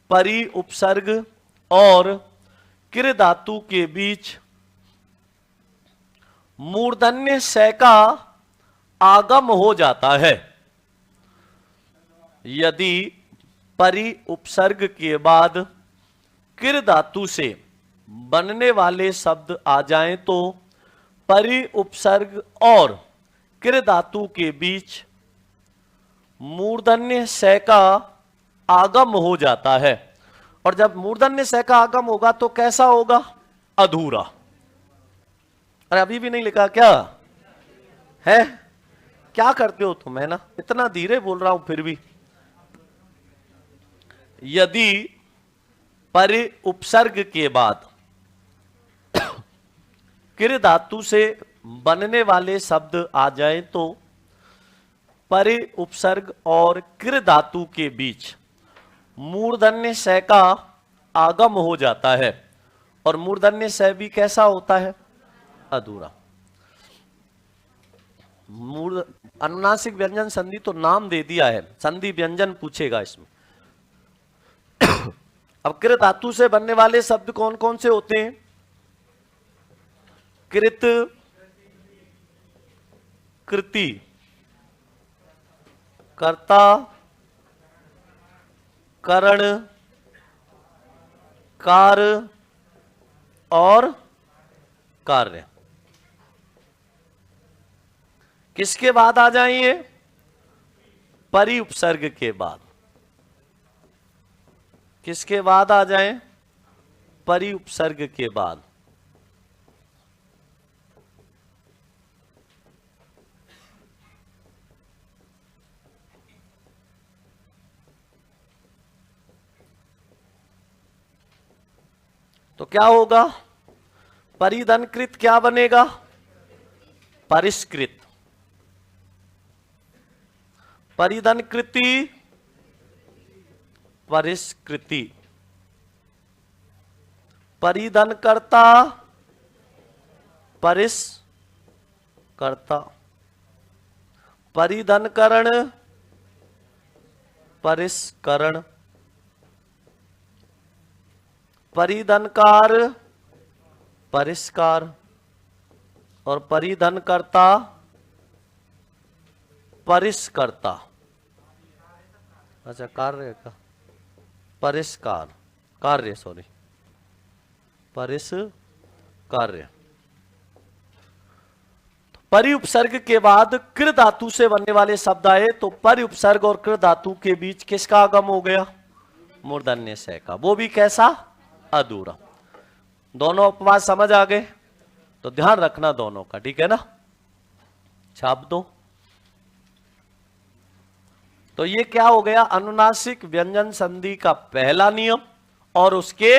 परि उपसर्ग और कृ धातु के बीच मूर्धन्य स का आगम हो जाता है यदि परि उपसर्ग के बाद किर धातु से बनने वाले शब्द आ जाएं तो परि उपसर्ग और किर धातु के बीच मूर्धन्य स का आगम हो जाता है। और जब मूर्धन्य स का आगम होगा तो कैसा होगा? अधूरा। अरे अभी भी नहीं लिखा क्या है? क्या करते हो तुम, है ना? इतना धीरे बोल रहा हूं फिर भी। यदि परि उपसर्ग के बाद किर धातु से बनने वाले शब्द आ जाए तो परि उपसर्ग और किर धातु के बीच मूर्धन्य स का आगम हो जाता है। और मूर्धन्य स भी कैसा होता है? अधूरा। अनुनासिक व्यंजन संधि तो नाम दे दिया है, संधि व्यंजन पूछेगा इसमें। अब कृत धातु से बनने वाले शब्द कौन कौन से होते हैं? कृत, कृति, कर्ता, करण, कार और कार्य। किसके बाद आ जाएंगे? परि उपसर्ग के बाद। किसके बाद आ जाएं? परि उपसर्ग के बाद। तो क्या होगा? परिधनकृत क्या बनेगा? परिष्कृत। परिधनकृति, परिष्कृति। परिधनकर्ता, परिष्कर्ता। परिधनकरण, परिष्करण। परिधनकार, परिष्कार। और परिधनकर्ता, परिष्कर्ता। अच्छा, कार्य का परिष्कार, कार्य, सॉरी, परिष्कार्य। परि उपसर्ग के बाद कृ धातु से बनने वाले शब्द आए तो परि उपसर्ग और कृ धातु के बीच किसका आगम हो गया? मूर्धन्य स का। वो भी कैसा? अधूरा। दोनों अपवाद समझ आ गए? तो ध्यान रखना दोनों का, ठीक है ना? छाप दो। तो ये क्या हो गया? अनुनासिक व्यंजन संधि का पहला नियम और उसके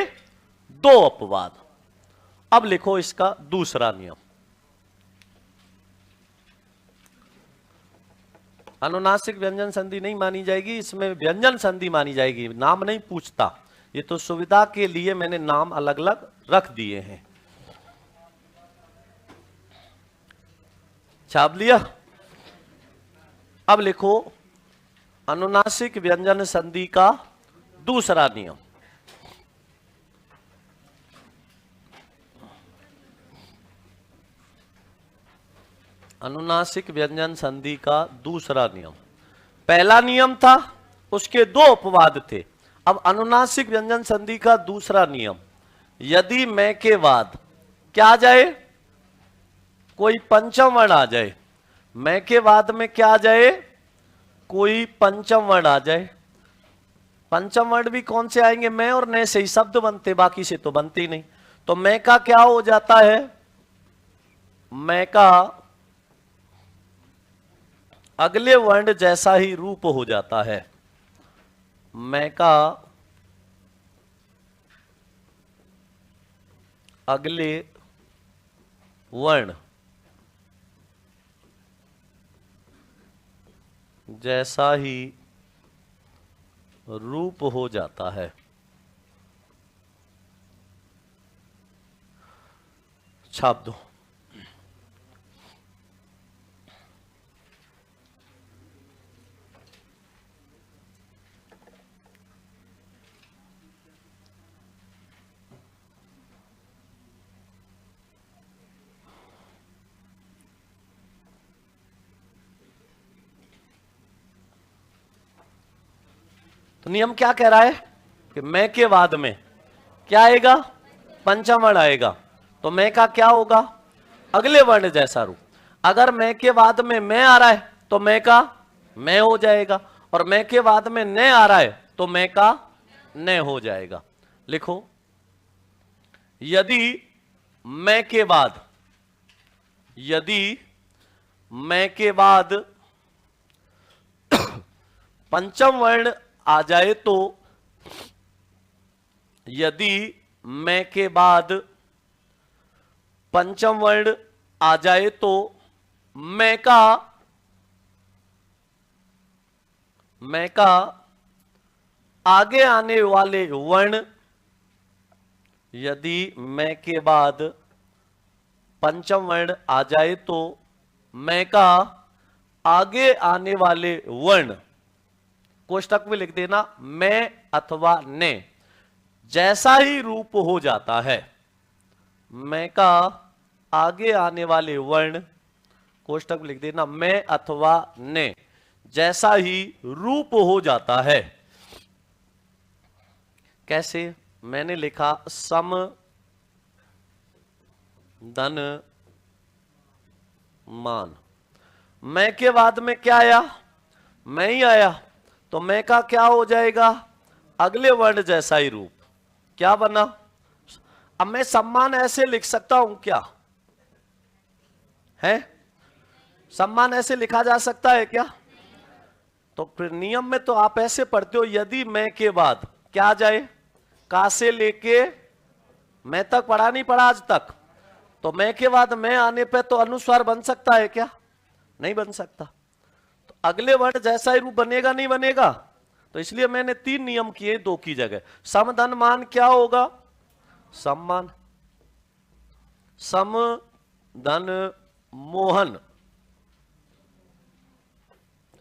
दो अपवाद। अब लिखो इसका दूसरा नियम। अनुनासिक व्यंजन संधि नहीं मानी जाएगी, इसमें व्यंजन संधि मानी जाएगी। नाम नहीं पूछता, ये तो सुविधा के लिए मैंने नाम अलग अलग रख दिए हैं। छाप लिया? अब लिखो अनुनासिक व्यंजन संधि का दूसरा नियम। अनुनासिक व्यंजन संधि का दूसरा नियम। पहला नियम था, उसके दो अपवाद थे। अब अनुनासिक व्यंजन संधि का दूसरा नियम, यदि मैं के बाद क्या आ जाए? कोई पंचम वर्ण आ जाए। मैं के बाद में क्या आ जाए? कोई पंचम वर्ण आ जाए। पंचम वर्ण भी कौन से आएंगे? मैं और न से ही शब्द बनते, बाकी से तो बनते ही नहीं। तो मैं का क्या हो जाता है? मैं का अगले वर्ण जैसा ही रूप हो जाता है। मैं का अगले वर्ण जैसा ही रूप हो जाता है। छाप दो। तो नियम क्या कह रहा है कि मैं के बाद में क्या आएगा, पंचम वर्ण आएगा, तो मैं का क्या होगा, अगले वर्ण जैसा रूप। अगर मैं के बाद में मैं आ रहा है तो मैं का मैं हो जाएगा, और मैं के बाद में न आ रहा है तो मैं का न हो जाएगा। लिखो, यदि मैं के बाद, यदि मैं के बाद पंचम वर्ण आ जाए तो, यदि मैं के बाद पंचम वर्ण आ जाए तो मैं का आगे आने वाले वर्ण, यदि मैं के बाद पंचम वर्ण आ जाए तो मैं का आगे आने वाले वर्ण, कोष्टक में लिख देना मैं अथवा ने, जैसा ही रूप हो जाता है। मैं का आगे आने वाले वर्ण, कोष्टक में लिख देना मैं अथवा ने, जैसा ही रूप हो जाता है। कैसे? मैंने लिखा सम धन मान। मैं के बाद में क्या आया, मैं ही आया, तो मैं का क्या हो जाएगा, अगले वर्ण जैसा ही रूप। क्या बना? अब मैं सम्मान ऐसे लिख सकता हूं क्या, है? सम्मान ऐसे लिखा जा सकता है क्या? तो फिर नियम में तो आप ऐसे पढ़ते हो, यदि मैं के बाद क्या आ जाए, का से लेके मैं तक पढ़ा नहीं पढ़ा आज तक, तो मैं के बाद मैं आने पे तो अनुस्वार बन सकता है क्या? नहीं बन सकता। तो अगले वर्ण जैसा ही रूप बनेगा नहीं बनेगा? तो इसलिए मैंने 3 नियम किए 2 की जगह। सम धन मान क्या होगा, सम्मान। सम धन मोहन,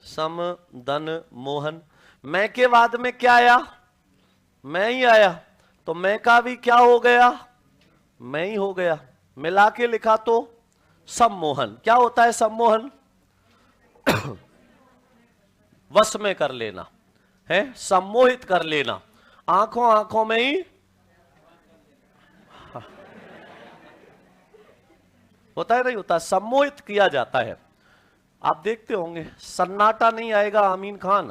सम धन मोहन। मैं के बाद में क्या आया, मैं ही आया, तो मैं का भी क्या हो गया, मैं ही हो गया। मिला के लिखा तो सम्मोहन। क्या होता है सम्मोहन? वश में कर लेना है, सम्मोहित कर लेना, आंखों आंखों में ही होता है, नहीं होता, सम्मोहित किया जाता है। आप देखते होंगे सन्नाटा नहीं आएगा आमीन खान,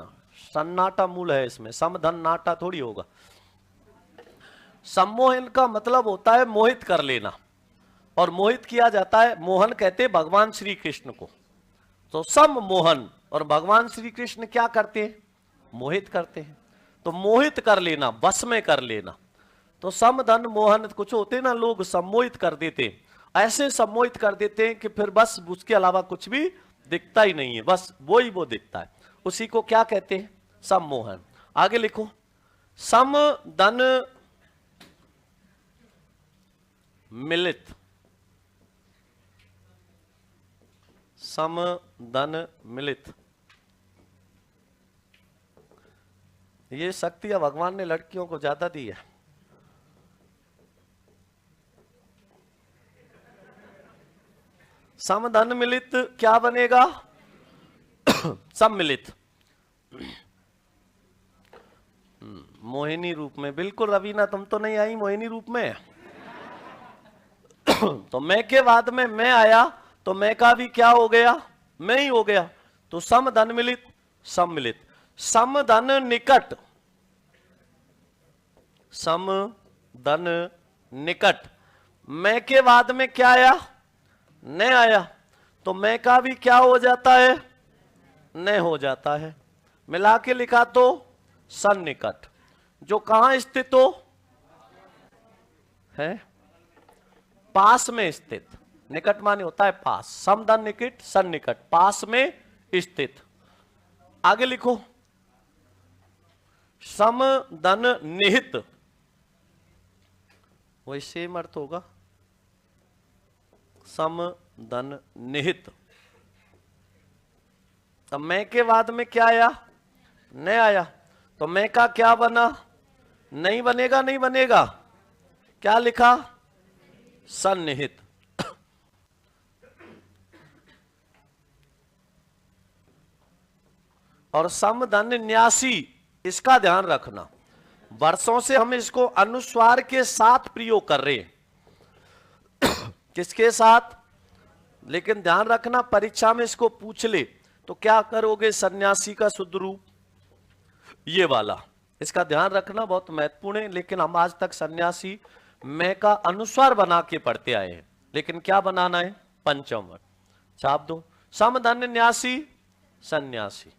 सन्नाटा मूल है इसमें, समधन नाटा थोड़ी होगा। सम्मोहन का मतलब होता है मोहित कर लेना, और मोहित किया जाता है, मोहन कहते हैं भगवान श्री कृष्ण को। तो सम्मोहन, और भगवान श्री कृष्ण क्या करते हैं, मोहित करते हैं। तो मोहित कर लेना, बस में कर लेना। तो सम धन मोहन, कुछ होते ना लोग सम्मोहित कर देते, ऐसे सम्मोहित कर देते हैं कि फिर बस उसके अलावा कुछ भी दिखता ही नहीं है, बस वो ही वो दिखता है, उसी को क्या कहते हैं, सम्मोहन। आगे लिखो, सम धन मिलित, सम धन मिलित। ये शक्तियां भगवान ने लड़कियों को ज्यादा दी है। सम धन मिलित क्या बनेगा, सम्मिलित। मोहिनी रूप में, बिल्कुल रवीना तुम तो नहीं आई मोहिनी रूप में। तो मैं के बाद में मैं आया, तो मैं का भी क्या हो गया, मैं ही हो गया। तो सम धन मिलित, सम्मिलित। सम धन निकट, सम धन निकट। मैं के बाद में क्या आया, न आया, तो मैं का भी क्या हो जाता है, न हो जाता है। मिला के लिखा तो सन्निकट, जो कहां स्थित हो है, पास में स्थित। निकट माने होता है पास, समधन निकट, सन्निकट, पास में स्थित। आगे लिखो, सम धन निहित, वही सेम अर्थ होगा, सम धन निहित। अब मैं के बाद में क्या आया, न आया, तो मैं का क्या बना, नहीं बनेगा, नहीं बनेगा, क्या लिखा, सन्निहित। और सम धन न्यासी, इसका ध्यान रखना, वर्षों से हम इसको अनुस्वार के साथ प्रयोग कर रहे हैं। किसके साथ? लेकिन ध्यान रखना, परीक्षा में इसको पूछ ले तो क्या करोगे? सन्यासी का शुद्ध रूप, ये वाला, इसका ध्यान रखना, बहुत महत्वपूर्ण है। लेकिन हम आज तक सन्यासी मैं का अनुस्वार बना के पढ़ते आए हैं, लेकिन क्या बनाना है? पंचम वर्ण। छाप दो, सम धन्य न्यासी सन्यासी।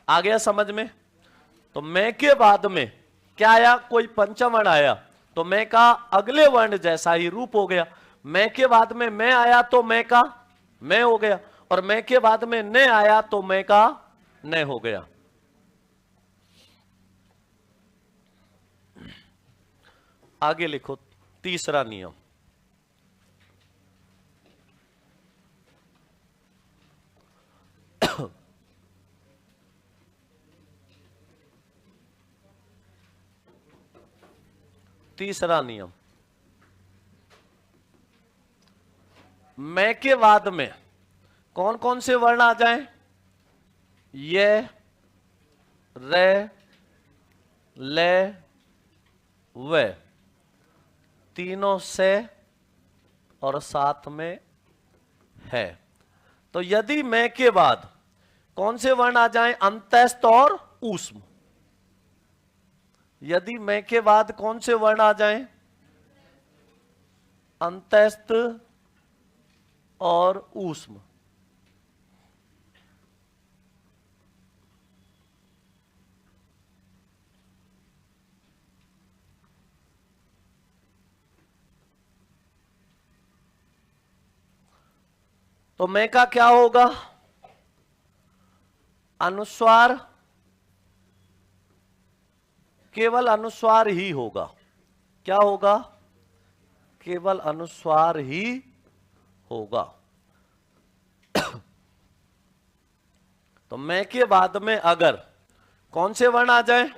आ गया समझ में? तो मैं के बाद में क्या आया? कोई पंचम वर्ण आया तो मैं का अगले वर्ण जैसा ही रूप हो गया। मैं के बाद में मैं आया तो मैं का मैं हो गया, और मैं के बाद में न आया तो मैं का न हो गया। आगे लिखो तीसरा नियम। तीसरा नियम, मैं के बाद में कौन कौन से वर्ण आ जाएं? ये, रे, ले, वे, तीनों से और साथ में है। तो यदि मैं के बाद कौन से वर्ण आ जाएं? अंत्यस्थ और ऊष्म। यदि मैं के बाद कौन से वर्ण आ जाएं? अंत्यस्थ और ऊष्म। तो मैं का क्या होगा? अनुस्वार, केवल अनुस्वार ही होगा। क्या होगा? केवल अनुस्वार ही होगा। तो मैं के बाद में अगर कौन से वर्ण आ जाए?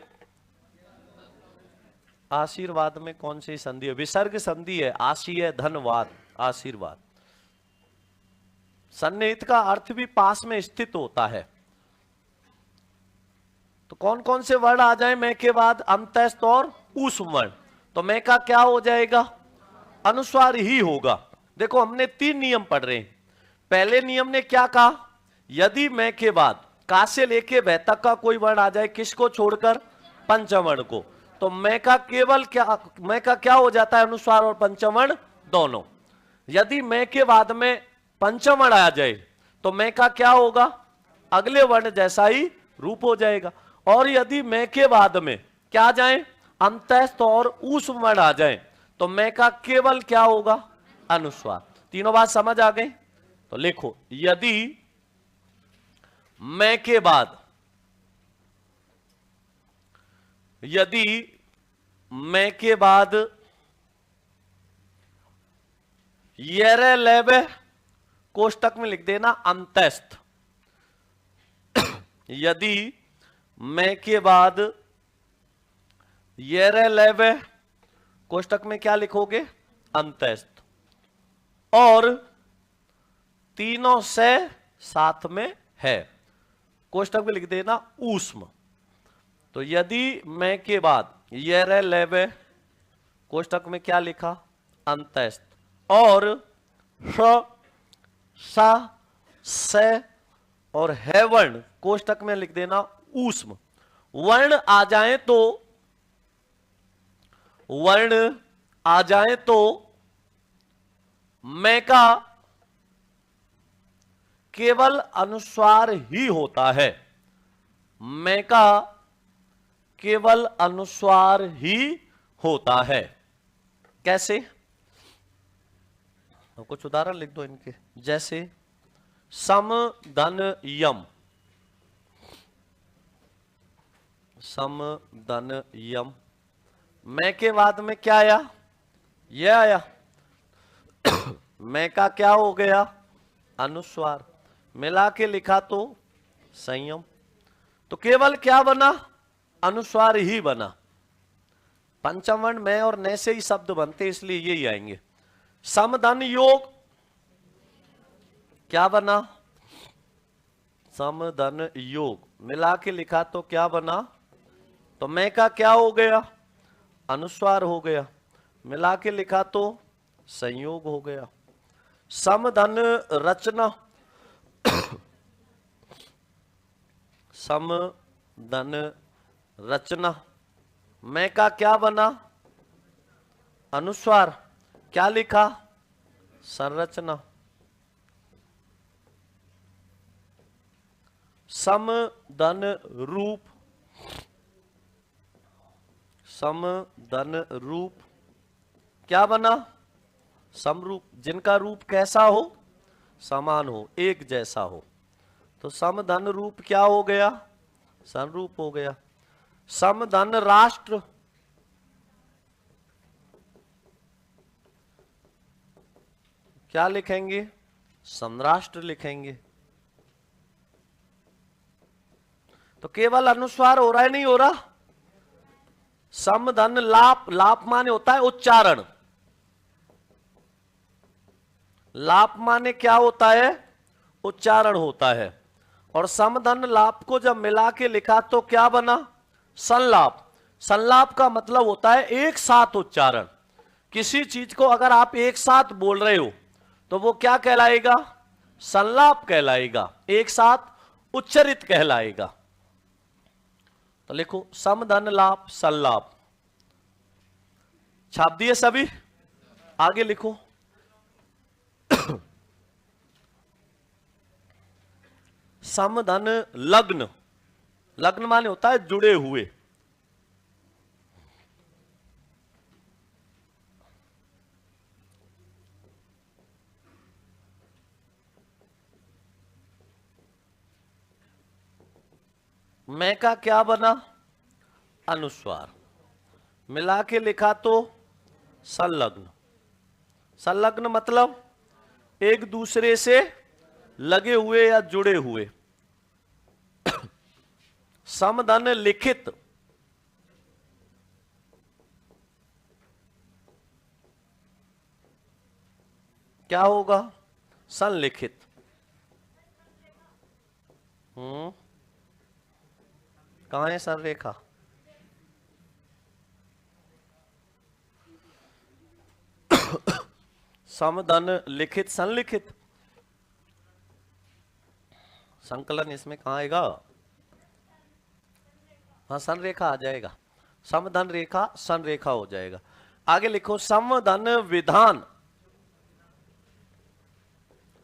आशीर्वाद में कौन सी संधि है? विसर्ग संधि है, आशी है, धनवाद, आशीर्वाद। सन्निहित का अर्थ भी पास में स्थित होता है। तो कौन कौन से वर्ण आ जाए मैं के बाद? अंत्यस्थ और ऊष्म वर्ण। तो मैं का क्या हो जाएगा? अनुस्वार ही होगा। देखो हमने 3 नियम पढ़ रहे हैं। पहले नियम ने क्या कहा? यदि मैं के बाद का से लेके भ तक का कोई वर्ण आ जाए, किसको छोड़कर? पंचम वर्ण को, तो मैं का केवल क्या, मैं का क्या हो जाता है? अनुस्वार और पंचम वर्ण दोनों। यदि मैं के बाद में पंचम वर्ण आ जाए तो मैं का क्या होगा? अगले वर्ण जैसा ही रूप हो जाएगा। और यदि मैं के बाद में क्या आ जाए? अंत्यस्थ और ऊष्म वर्ण आ जाए तो मैं का केवल क्या होगा? अनुस्वार। तीनों बात समझ आ गई? तो लिखो, यदि मैं के बाद, यदि मैं के बाद येरे लेबे कोष्टक में लिख देना अंत्यस्थ। यदि मैं के बाद येरे लेबे कोष्टक में क्या लिखोगे? अंत्यस्थ। और तीनों से साथ में है, कोष्टक में लिख देना ऊष्म। तो यदि मैं के बाद येरे लेबे कोष्टक में क्या लिखा? अंत्यस्थ। और सा, से और है वर्ण कोष्टक में लिख देना ऊष्म। वर्ण आ जाए तो, वर्ण आ जाए तो मैं का केवल अनुस्वार ही होता है। मैं का केवल अनुस्वार ही होता है। कैसे? तो कुछ उदाहरण लिख दो इनके। जैसे सम धन यम, सम धन यम, मैं के बाद में क्या आया? ये आया। मैं का क्या हो गया? अनुस्वार। मिला के लिखा तो संयम। तो केवल क्या बना? अनुस्वार ही बना। पंचम वर्ण में और न से ही शब्द बनते, इसलिए यही आएंगे। समधन योग क्या बना? समधन योग। मिला के लिखा तो क्या बना? तो मैं का क्या हो गया? अनुस्वार हो गया। मिला के लिखा तो संयोग हो गया। सम धन रचना, सम धन रचना, मैं का क्या बना? अनुस्वार। क्या लिखा? संरचना। सम धन रूप, सम धन रूप क्या बना? समरूप। जिनका रूप कैसा हो? समान हो, एक जैसा हो। तो सम धन रूप क्या हो गया? समरूप हो गया। सम धन राष्ट्र, क्या लिखेंगे? समराष्ट्र लिखेंगे। तो केवल अनुस्वार हो रहा है, नहीं हो रहा? सम धन लाप, लाप माने होता है उच्चारण। लाप माने क्या होता है? उच्चारण होता है। और समधन लाप को जब मिला के लिखा तो क्या बना? संलाप। संलाप का मतलब होता है एक साथ उच्चारण। किसी चीज को अगर आप एक साथ बोल रहे हो तो वो क्या कहलाएगा? संलाप कहलाएगा, एक साथ उच्चरित कहलाएगा। तो लिखो समधन लाप संलाप। छाप दिए सभी? आगे लिखो। समधन लग्न, लग्न माने होता है जुड़े हुए। मैं का क्या बना? अनुस्वार। मिला के लिखा तो संलग्न। संलग्न मतलब एक दूसरे से लगे हुए या जुड़े हुए। समधन लिखित, क्या होगा? संलिखित। कहां है संरेखा? समधन लिखित संलिखित। संकलन इसमें कहां आएगा? हाँ, संरेखा आ जाएगा। समधन रेखा संरेखा हो जाएगा। आगे लिखो समधन विधान।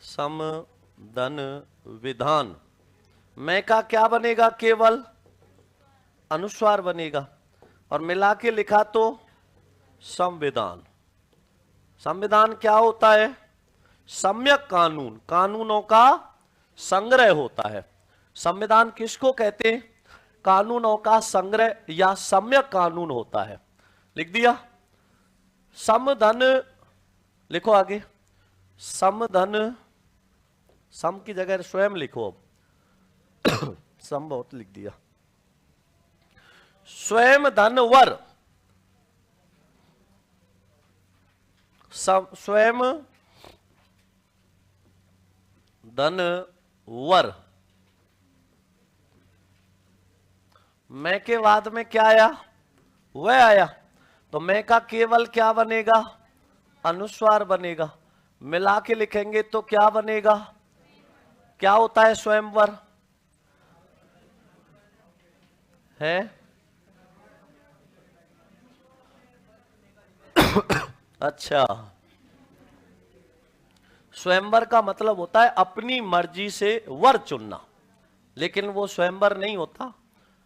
समधन विधान। मैं का क्या बनेगा? केवल अनुस्वार बनेगा। और मिला के लिखा तो संविधान। संविधान क्या होता है? सम्यक कानून, कानूनों का संग्रह होता है। संविधान किसको कहते हैं? कानूनों का संग्रह या सम्यक कानून होता है। लिख दिया। समधन लिखो आगे। समधन, सम की जगह स्वयं लिखो। अब सम बहुत लिख दिया। स्वयं धन वर, स्वयं धन वर। मैं के बाद में क्या आया? वह आया। तो मैं का केवल क्या बनेगा? अनुस्वार बनेगा। मिला के लिखेंगे तो क्या बनेगा? क्या होता है स्वयंवर? है अच्छा, स्वयंवर का मतलब होता है अपनी मर्जी से वर चुनना। लेकिन वो स्वयंवर नहीं होता।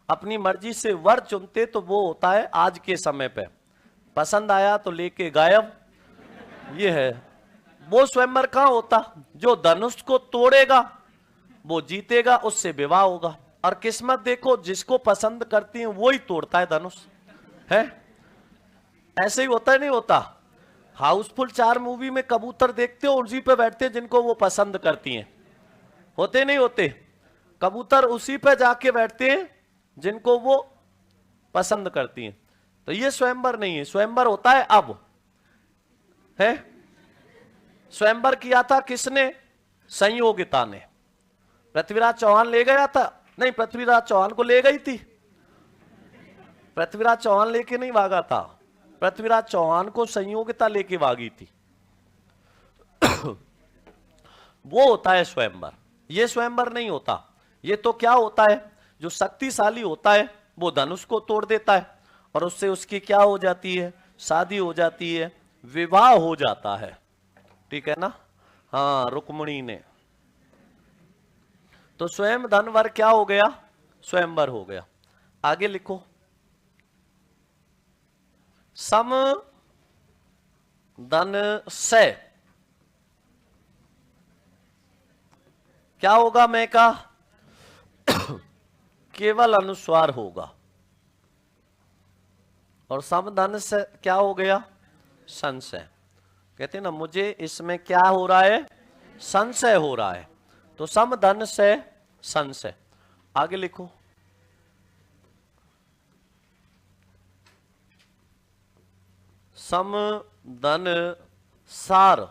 अपनी मर्जी से वर चुनते तो वो होता है आज के समय पे पसंद आया तो लेके गायब, ये है। वो स्वयंवर कहां होता? जो धनुष को तोड़ेगा वो जीतेगा, उससे विवाह होगा। और किस्मत देखो, जिसको पसंद करती है वो ही तोड़ता है धनुष, है? ऐसे ही होता है, नहीं होता? हाउसफुल 4 मूवी में कबूतर देखते हो, उसी पे बैठते हैं जिनको वो पसंद करती हैं। होते नहीं होते? कबूतर उसी पे जाके बैठते हैं जिनको वो पसंद करती हैं। तो ये स्वयंवर नहीं है। स्वयंवर होता है अब, है? स्वयंवर किया था किसने? संयोगिता ने। पृथ्वीराज चौहान ले गया था? नहीं, पृथ्वीराज चौहान को ले गई थी। पृथ्वीराज चौहान लेके नहीं भागा था, पृथ्वीराज चौहान को संयोगिता लेके भागी थी। वो होता है स्वयंवर, ये स्वयंवर नहीं होता। ये तो क्या होता है, जो शक्तिशाली होता है वो धनुष को तोड़ देता है और उससे उसकी क्या हो जाती है, शादी हो जाती है, विवाह हो जाता है, ठीक है ना। हाँ, रुक्मिणी ने। तो स्वयं धनवर क्या हो गया, स्वयंवर हो गया। आगे लिखो, सम धन से क्या होगा, मैं का केवल अनुस्वार होगा, और समधन से क्या हो गया, संशय। कहते ना मुझे इसमें क्या हो रहा है, संशय हो रहा है, तो समधन से संशय। आगे लिखो, समधन सार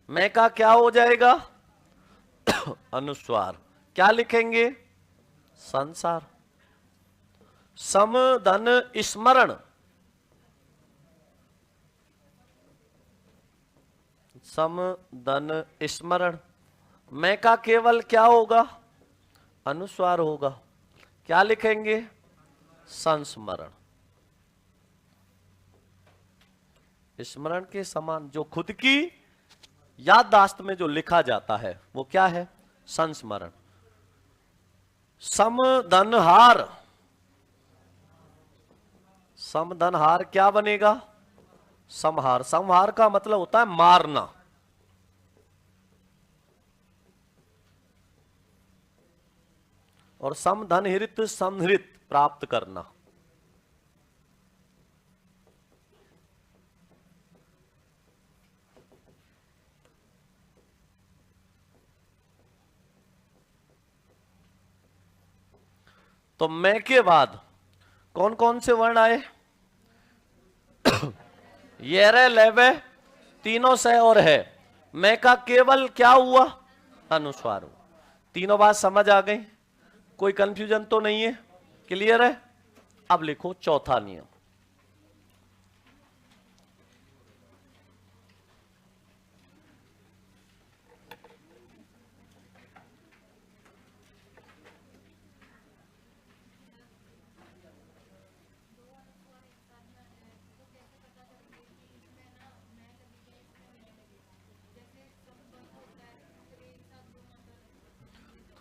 मैं का क्या हो जाएगा, अनुस्वार। क्या लिखेंगे, संसार। सम धन स्मरण, सम धन स्मरण मैं का केवल क्या होगा, अनुस्वार होगा। क्या लिखेंगे, संस्मरण। स्मरण के समान जो खुद की याददाश्त में जो लिखा जाता है वो क्या है, संस्मरण। समधनहार, समधनहार क्या बनेगा, संहार। संहार का मतलब होता है मारना। और समधनहृत, समहृत प्राप्त करना। तो मैं के बाद कौन कौन से वर्ण आए, ये रे लेवे तीनों से और है। मैं का केवल क्या हुआ, अनुस्वार हुआ। तीनों बात समझ आ गई, कोई कंफ्यूजन तो नहीं है, क्लियर है। अब लिखो चौथा नियम।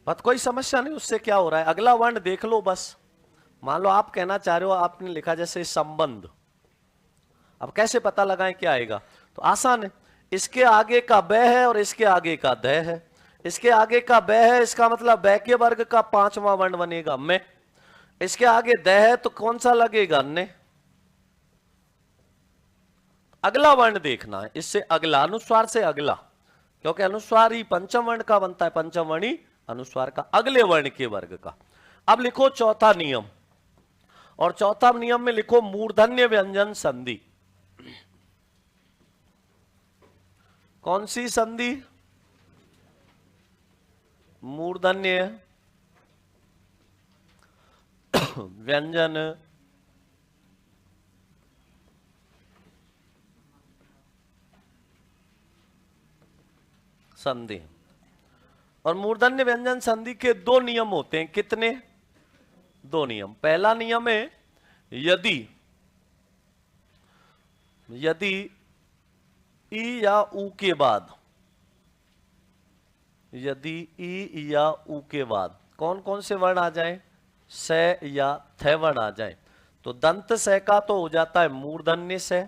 बट कोई समस्या नहीं, उससे क्या हो रहा है, अगला वर्ण देख लो बस। मान लो आप कहना चाह रहे हो, आपने लिखा जैसे संबंध, अब कैसे पता लगाएं क्या आएगा, तो आसान है। इसके आगे का ब है और इसके आगे का द है। इसके आगे का ब है, इसका मतलब ब के वर्ग का पांचवा वर्ण बनेगा मैं। इसके आगे द है तो कौन सा लगेगा, ने। अगला वर्ण देखना है, इससे अगला, अनुस्वार से अगला, क्योंकि अनुस्वार ही पंचम वर्ण का बनता है, पंचम वर्ण ही अनुस्वार का, अगले वर्ण के वर्ग का। अब लिखो चौथा नियम, और चौथा नियम में लिखो मूर्धन्य व्यंजन संधि। कौन सी संधि, मूर्धन्य व्यंजन संधि। और मूर्धन्य व्यंजन संधि के दो नियम होते हैं, कितने, दो नियम। पहला नियम है, यदि यदि ई या ऊ के बाद, यदि ई या ऊ के बाद कौन कौन से वर्ण आ जाएं, से या थ वर्ण आ जाए, तो दंत से का तो हो जाता है मूर्धन्य से,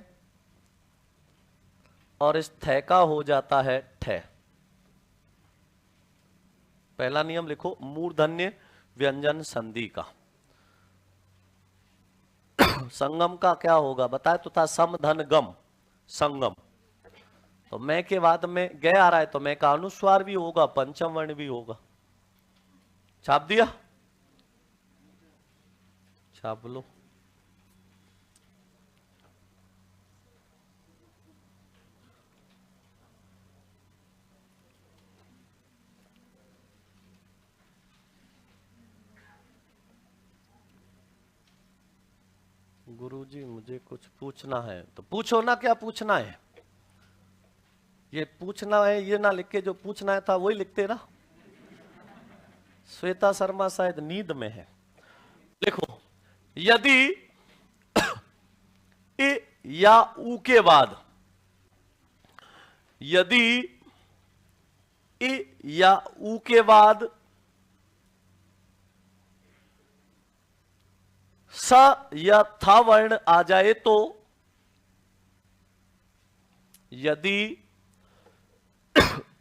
और इस थ का हो जाता है ठ। पहला नियम लिखो मूर्धन्य व्यंजन संधि का। संगम का क्या होगा बताए तो था, सम धन गम, संगम। तो मैं के बाद में गए आ रहा है, तो मैं का अनुस्वार भी होगा, पंचम वर्ण भी होगा। छाप दिया, छाप लो। गुरुजी मुझे कुछ पूछना है। तो पूछो ना, क्या पूछना है? ये पूछना है ये ना लिख के जो पूछना है था वही लिखते ना। श्वेता शर्मा शायद नींद में है। देखो, यदि इ या उ के बाद, यदि इ या उ के बाद स या था वर्ण आ जाए तो, यदि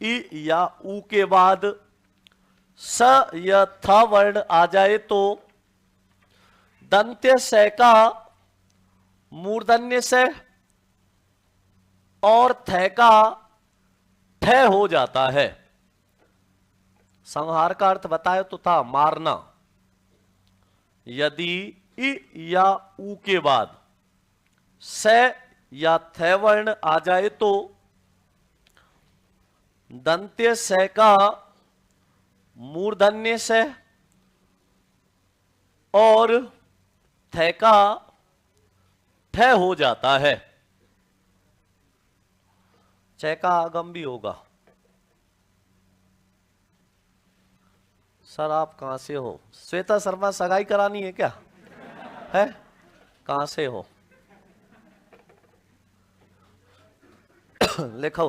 इ या उ के बाद स या था वर्ण आ जाए तो दंत्य स का मूर्धन्य से और थ का ठ हो जाता है। संहार का अर्थ बताए तो था मारना। यदि इ या उ के बाद स या थ वर्ण आ जाए तो दंत्य स का मूर्धन्य से और थ का ठ हो जाता है। च का आगम भी होगा। सर आप कहां से हो? श्वेता शर्मा, सगाई करानी है क्या? है? कहां से हो? लिखो,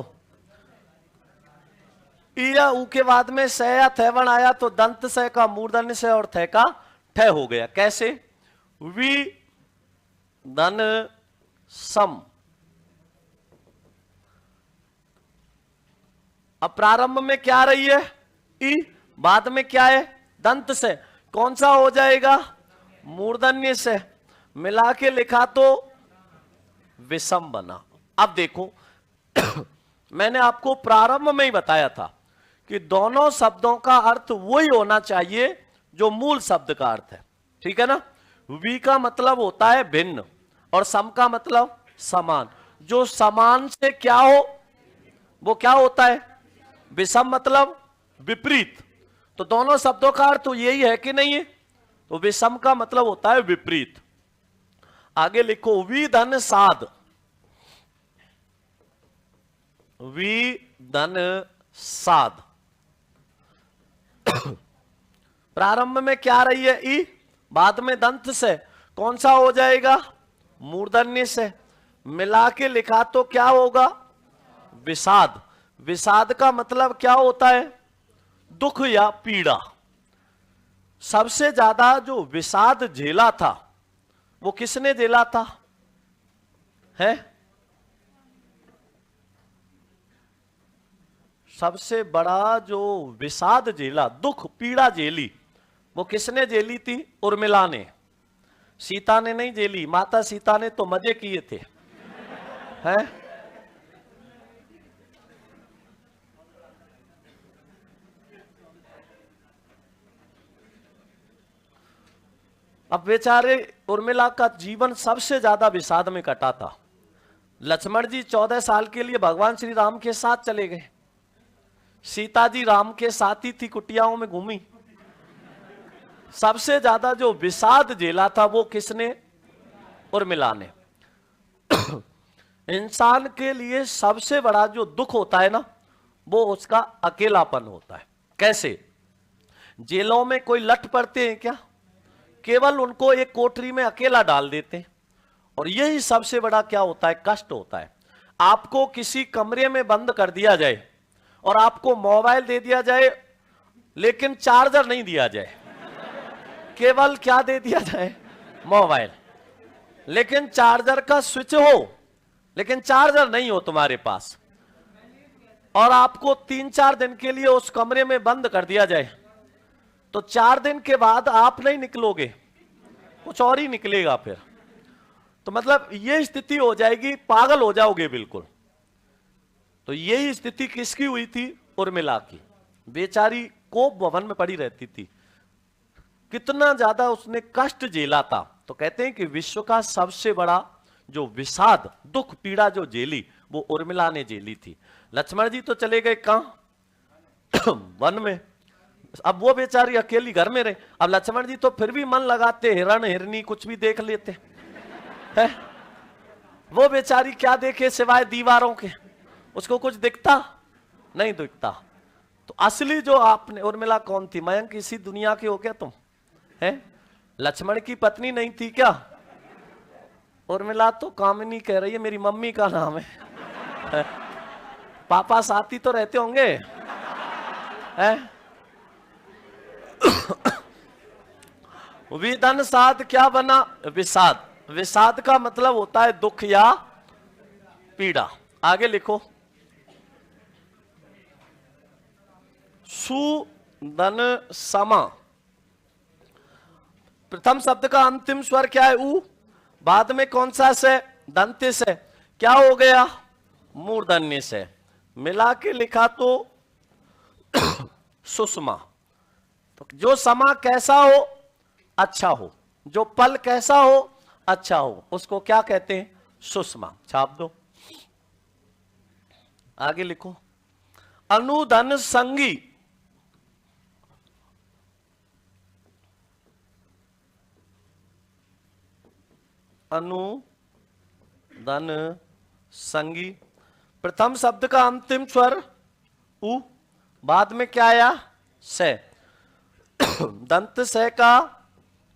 इ या उ के बाद में स या थ वर्ण आया तो दंत स का मूर्धन्य से और थ का ठ हो गया। कैसे? वि धन सम। अब प्रारंभ में क्या रही है? इ, बाद में क्या है? दंत से। कौन सा हो जाएगा? मूर्धन्य से। मिला के लिखा तो विषम बना। अब देखो मैंने आपको प्रारंभ में ही बताया था कि दोनों शब्दों का अर्थ वही होना चाहिए जो मूल शब्द का अर्थ है। ठीक है ना? वी का मतलब होता है भिन्न और सम का मतलब समान। जो समान से क्या हो वो क्या होता है? विषम मतलब विपरीत। तो दोनों शब्दों का अर्थ तो यही है कि नहीं है? तो विषम का मतलब होता है विपरीत। आगे लिखो, वी धन साध। वी धन साध। प्रारंभ में क्या रही है? ई, बाद में दंत से। कौन सा हो जाएगा? मूर्धन्य से। मिला के लिखा तो क्या होगा? विषाद। विषाद का मतलब क्या होता है? दुख या पीड़ा। सबसे ज्यादा जो विषाद झेला था वो किसने झेला था? है? सबसे बड़ा जो विषाद झेला, दुख पीड़ा झेली, वो किसने झेली थी? उर्मिला ने। सीता ने नहीं झेली। माता सीता ने तो मजे किए थे। हैं? अब बेचारे उर्मिला का जीवन सबसे ज्यादा विषाद में कटा था। लक्ष्मण जी 14 साल के लिए भगवान श्री राम के साथ चले गए। सीता जी राम के साथ ही थी, कुटियाओं में घूमी। सबसे ज्यादा जो विषाद झेला था वो किसने? उर्मिला ने। इंसान के लिए सबसे बड़ा जो दुख होता है ना, वो उसका अकेलापन होता है। कैसे? जेलों में कोई लट पड़ते हैं क्या? केवल उनको एक कोठरी में अकेला डाल देते हैं। और यही सबसे बड़ा क्या होता है? कष्ट होता है। आपको किसी कमरे में बंद कर दिया जाए और आपको मोबाइल दे दिया जाए लेकिन चार्जर नहीं दिया जाए। केवल क्या दे दिया जाए? मोबाइल। लेकिन चार्जर का स्विच हो, लेकिन चार्जर नहीं हो तुम्हारे पास, और आपको 3-4 दिन के लिए उस कमरे में बंद कर दिया जाए, तो 4 दिन के बाद आप नहीं निकलोगे, कुछ और ही निकलेगा फिर। तो मतलब ये स्थिति हो जाएगी, पागल हो जाओगे बिल्कुल। तो यही स्थिति किसकी हुई थी? उर्मिला की। बेचारी कोप भवन में पड़ी रहती थी। कितना ज्यादा उसने कष्ट झेला था। तो कहते हैं कि विश्व का सबसे बड़ा जो विषाद, दुख, पीड़ा जो झेली वो उर्मिला ने झेली थी। लक्ष्मण जी तो चले गए कहां? वन में। अब वो बेचारी अकेली घर में रहे। अब लक्ष्मण जी तो फिर भी मन लगाते, हिरण हिरनी कुछ भी देख लेते, है? वो बेचारी क्या देखे सिवाय दीवारों के, उसको कुछ दिखता नहीं दिखता। तो असली जो आपने, उर्मिला कौन थी? मयंक इसी दुनिया के हो क्या तुम? है लक्ष्मण की पत्नी नहीं थी क्या? उर्मिला तो कामिनी कह रही है, मेरी मम्मी का नाम है? पापा साथी तो रहते होंगे है? विदन साध क्या बना? विषाद। विषाद का मतलब होता है दुख या पीड़ा। आगे लिखो, सुदन समा। प्रथम शब्द का अंतिम स्वर क्या है? ऊ। बाद में कौन सा से? दंत्य से। क्या हो गया? मूर्धन्य से। मिला के लिखा तो सुषमा। तो जो समा कैसा हो? अच्छा हो। जो पल कैसा हो? अच्छा हो। उसको क्या कहते हैं? सुषमा। छाप दो। आगे लिखो, अनुधन संगी। अनुधन संगी। प्रथम शब्द का अंतिम स्वर उ, बाद में क्या आया? से। दंत से का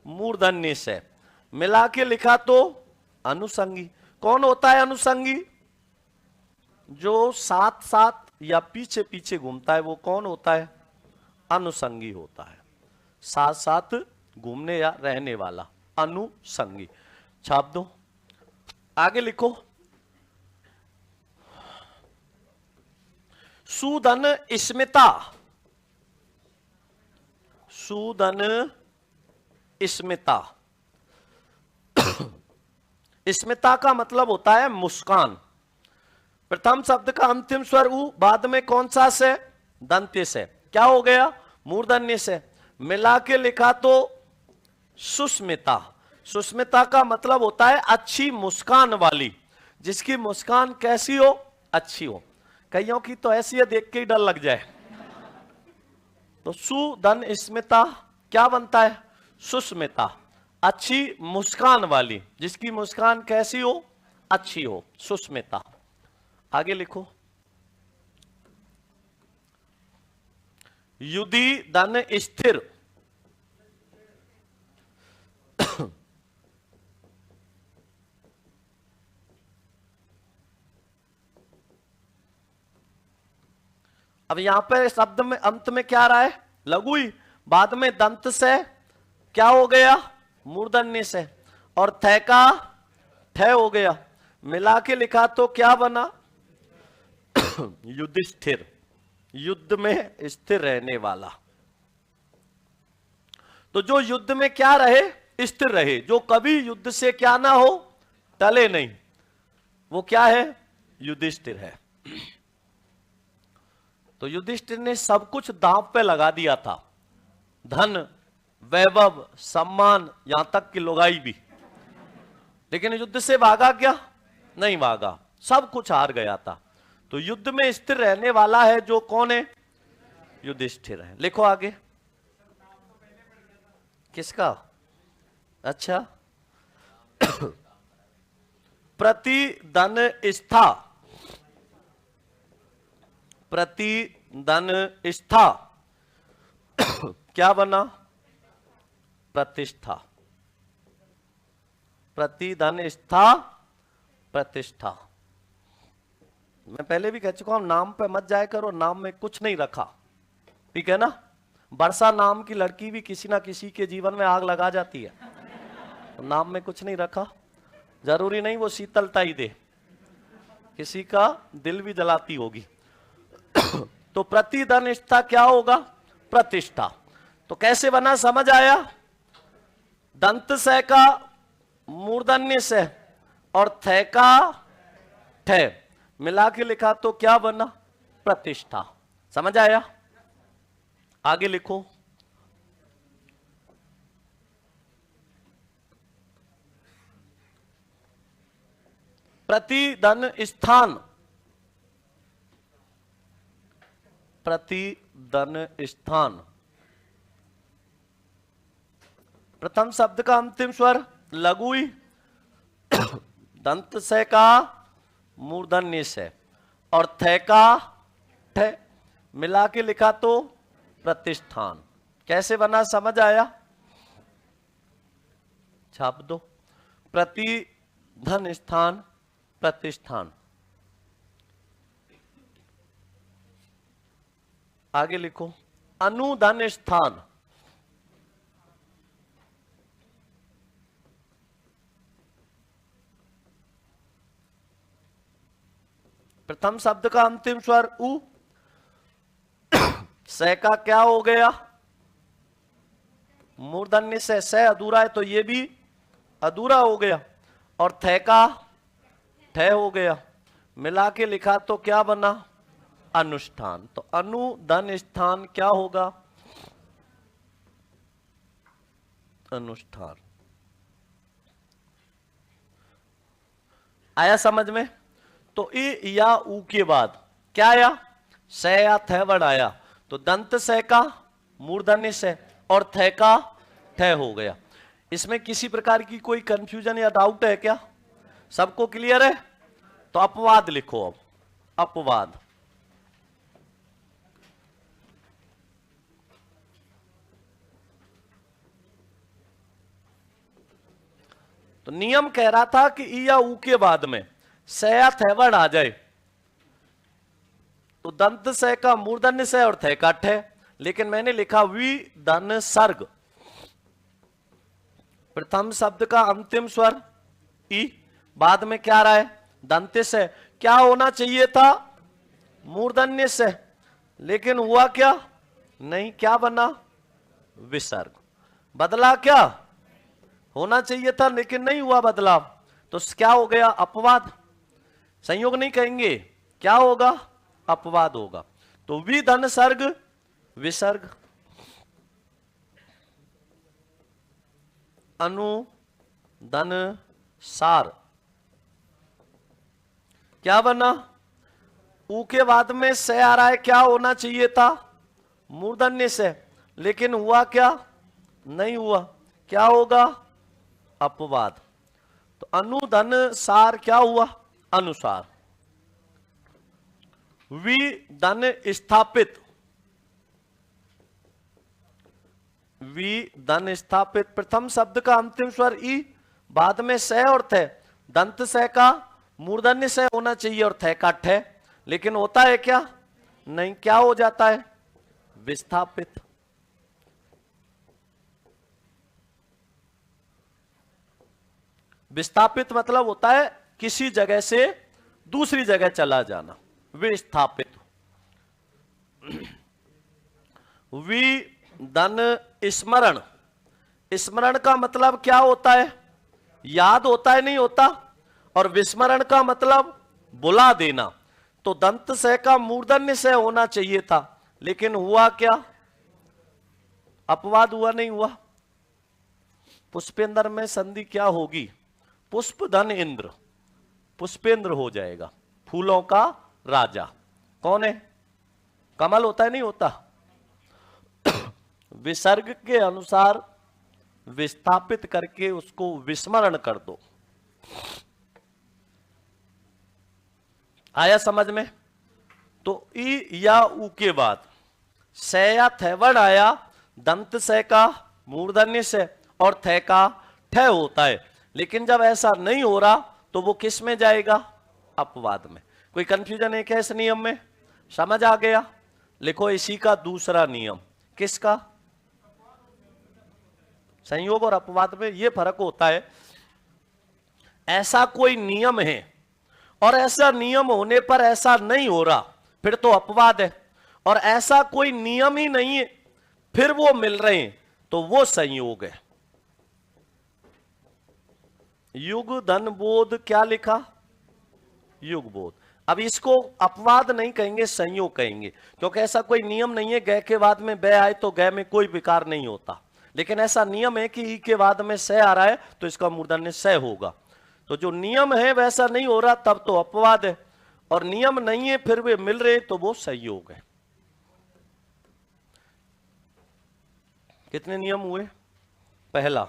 मूर्धन्य से। मिला के लिखा तो अनुसंगी। कौन होता है अनुसंगी? जो साथ साथ या पीछे पीछे घूमता है, वो कौन होता है? अनुसंगी होता है। साथ साथ घूमने या रहने वाला अनुसंगी। छाप दो। आगे लिखो, सुदन स्मिता। सुदन स्मिता। स्मिता का मतलब होता है मुस्कान। प्रथम शब्द का अंतिम स्वर उ, बाद में कौन सा से? दंत्य से। क्या हो गया? मूर्धन्य से। मिला के लिखा तो सुस्मिता। सुस्मिता का मतलब होता है अच्छी मुस्कान वाली। जिसकी मुस्कान कैसी हो? अच्छी हो। कईयों की तो ऐसी है देख के ही डर लग जाए। तो सुदन स्मिता क्या बनता है? सुस्मिता। अच्छी मुस्कान वाली। जिसकी मुस्कान कैसी हो? अच्छी हो। सुस्मिता। आगे लिखो, युधि धन स्थिर। अब यहां पर शब्द में अंत में क्या आ रहा है? लघुई। बाद में दंत से क्या हो गया? मूर्धन्य से। और थ का ठ हो गया। मिला के लिखा तो क्या बना? युधिष्ठिर। युद्ध में स्थिर रहने वाला। तो जो युद्ध में क्या रहे? स्थिर रहे। जो कभी युद्ध से क्या ना हो? टले नहीं, वो क्या है? युधिष्ठिर है। तो युधिष्ठिर ने सब कुछ दांव पे लगा दिया था। धन, वैभव, सम्मान, यहां तक कि लुगाई भी। लेकिन युद्ध से भागा क्या? नहीं भागा। सब कुछ हार गया था। तो युद्ध में स्थिर रहने वाला है जो कौन है? युधिष्ठिर है। लिखो आगे। किसका? अच्छा, प्रतिदन स्था। प्रतिदन स्था क्या बना? प्रतिष्ठा। प्रतिधन स्था प्रतिष्ठा। मैं पहले भी कह चुका हूं, नाम पे मत जाया करो, नाम में कुछ नहीं रखा। ठीक है ना? वर्षा नाम की लड़की भी किसी ना किसी के जीवन में आग लगा जाती है। तो नाम में कुछ नहीं रखा। जरूरी नहीं वो शीतलता ही दे, किसी का दिल भी जलाती होगी। तो प्रतिधनिष्ठा क्या होगा? प्रतिष्ठा। तो कैसे बना समझ आया? दंत से का मूर्धन्य से और थ का ठ मिला के लिखा तो क्या बना? प्रतिष्ठा। समझ आया? आगे लिखो, प्रतिधन स्थान। प्रतिधन स्थान। प्रथम शब्द का अंतिम स्वर लघुई। दंत से का मूर्धन्य से और थे का ठे मिला के लिखा तो प्रतिष्ठान। कैसे बना समझ आया? छाप दो। प्रतिधन स्थान प्रतिष्ठान। आगे लिखो अनुधन स्थान। प्रथम शब्द का अंतिम स्वर उ, से का क्या हो गया? मूर्धन्य से। से अधूरा है तो ये भी अधूरा हो गया। और थे का ठे हो गया। मिला के लिखा तो क्या बना? अनुष्ठान। तो अनुधन स्थान क्या होगा? अनुष्ठान। आया समझ में? तो ई या ऊ के बाद क्या आया? से या थे वर्ण आया। तो दंत से का मूर्धन्य से और थे का ठे हो गया। इसमें किसी प्रकार की कोई कंफ्यूजन या डाउट है क्या? सबको क्लियर है? तो अपवाद लिखो। अब अपवाद। तो नियम कह रहा था कि ई या ऊ के बाद में से या थे वर्ण आ जाए तो दंत से का मूर्धन्य से और थे का ठे। लेकिन मैंने लिखा वी धन सर्ग। प्रथम शब्द का अंतिम स्वर ई, बाद में क्या रहा है? दंत से। क्या होना चाहिए था? मूर्धन्य से। लेकिन हुआ क्या? नहीं। क्या बना? विसर्ग। बदला क्या? होना चाहिए था लेकिन नहीं हुआ बदलाव। तो क्या हो गया? अपवाद। संयोग नहीं कहेंगे, क्या होगा? अपवाद होगा। तो वि धन सर्ग विसर्ग। अनु धन सार क्या बना? ऊ के बाद में से आ रहा है। क्या होना चाहिए था? मूर्धन्य से। लेकिन हुआ क्या? नहीं हुआ। क्या होगा? अपवाद। तो अनुधन सार क्या हुआ? अनुसार। वि धन स्थापित। वि धन स्थापित। प्रथम शब्द का अंतिम स्वर ई, बाद में से और थे। दंत से का मूर्धन्य से होना चाहिए और थे का ठे। लेकिन होता है क्या? नहीं। क्या हो जाता है? विस्थापित। विस्थापित मतलब होता है किसी जगह से दूसरी जगह चला जाना। विस्थापित। वि धन स्मरण। स्मरण का मतलब क्या होता है? याद होता है, नहीं होता? और विस्मरण का मतलब बुला देना। तो दंत से का मूर्धन्य से होना चाहिए था, लेकिन हुआ क्या? अपवाद हुआ, नहीं हुआ। पुष्पेंद्र में संधि क्या होगी? पुष्प धन इंद्र। पुष्पेंद्र हो जाएगा, फूलों का राजा। कौन है? कमल होता है, नहीं होता? विसर्ग के अनुसार विस्थापित करके उसको विस्मरण कर दो। आया समझ में? तो ई या ऊ के बाद से या थे वर्ण आया। दंत से का मूर्धन्य से और थे का ठे होता है। लेकिन जब ऐसा नहीं हो रहा तो वो किस में जाएगा? अपवाद में। कोई कंफ्यूजन है क्या इस नियम में? समझ आ गया? लिखो इसी का दूसरा नियम। किसका? संयोग और अपवाद में ये फर्क होता है। ऐसा कोई नियम है और ऐसा नियम होने पर ऐसा नहीं हो रहा, फिर तो अपवाद है। और ऐसा कोई नियम ही नहीं है, फिर वो मिल रहे हैं, तो वो संयोग है। युग धन बोध क्या लिखा? युग बोध। अब इसको अपवाद नहीं कहेंगे, संयोग कहेंगे, क्योंकि ऐसा कोई नियम नहीं है गय के बाद में बै आए तो गय में कोई विकार नहीं होता। लेकिन ऐसा नियम है कि ई के बाद में से आ रहा है तो इसका मूर्धन्य से होगा। तो जो नियम है वैसा नहीं हो रहा तब तो अपवाद है, और नियम नहीं है फिर वे मिल रहे तो वो संयोग है। कितने नियम हुए? पहला।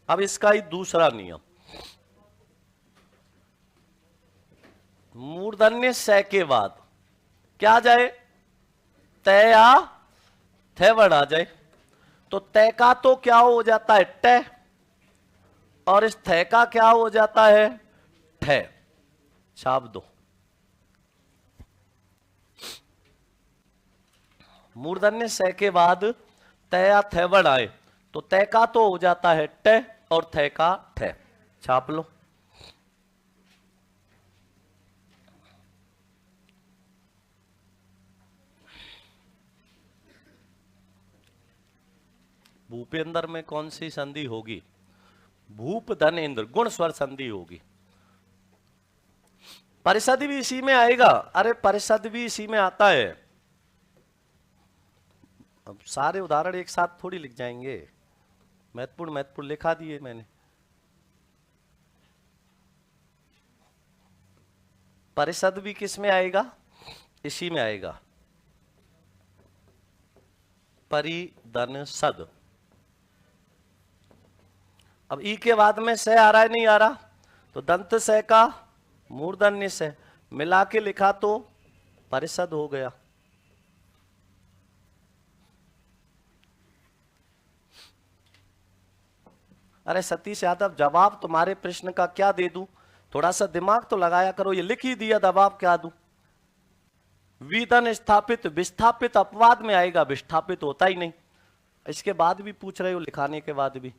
अब इसका ही दूसरा नियम। मूर्धन्य से के बाद क्या आ जाए? तय या थे वर्ण आ जाए। तो तय का तो क्या हो जाता है? टे, और इस थे का क्या हो जाता है? ठे। छाप दो। मूर्धन्य से के बाद तय या थे वर्ण आए तो तय का तो हो जाता है टे और थे का ठे। छाप लो। भूपेंद्र में कौन सी संधि होगी? भूप धन इंद्र, गुण स्वर संधि होगी। परिषद भी इसी में आएगा। अरे परिषद भी इसी में आता है। अब सारे उदाहरण एक साथ थोड़ी लिख जाएंगे, महत्वपूर्ण महत्वपूर्ण लिखा दिए मैंने। परिषद भी किस में आएगा? इसी में आएगा, परिधन सद। अब ई के बाद में से आ रहा है, नहीं आ रहा? तो दंत से का मूर्धन्य से मिला के लिखा तो परिषद हो गया। अरे सतीश यादव, जवाब तुम्हारे प्रश्न का क्या दे दूं? थोड़ा सा दिमाग तो लगाया करो। ये लिख ही दिया, जवाब क्या दूं? विधन स्थापित, विस्थापित अपवाद में आएगा, विस्थापित होता ही नहीं। इसके बाद भी पूछ रहे हो, लिखाने के बाद भी।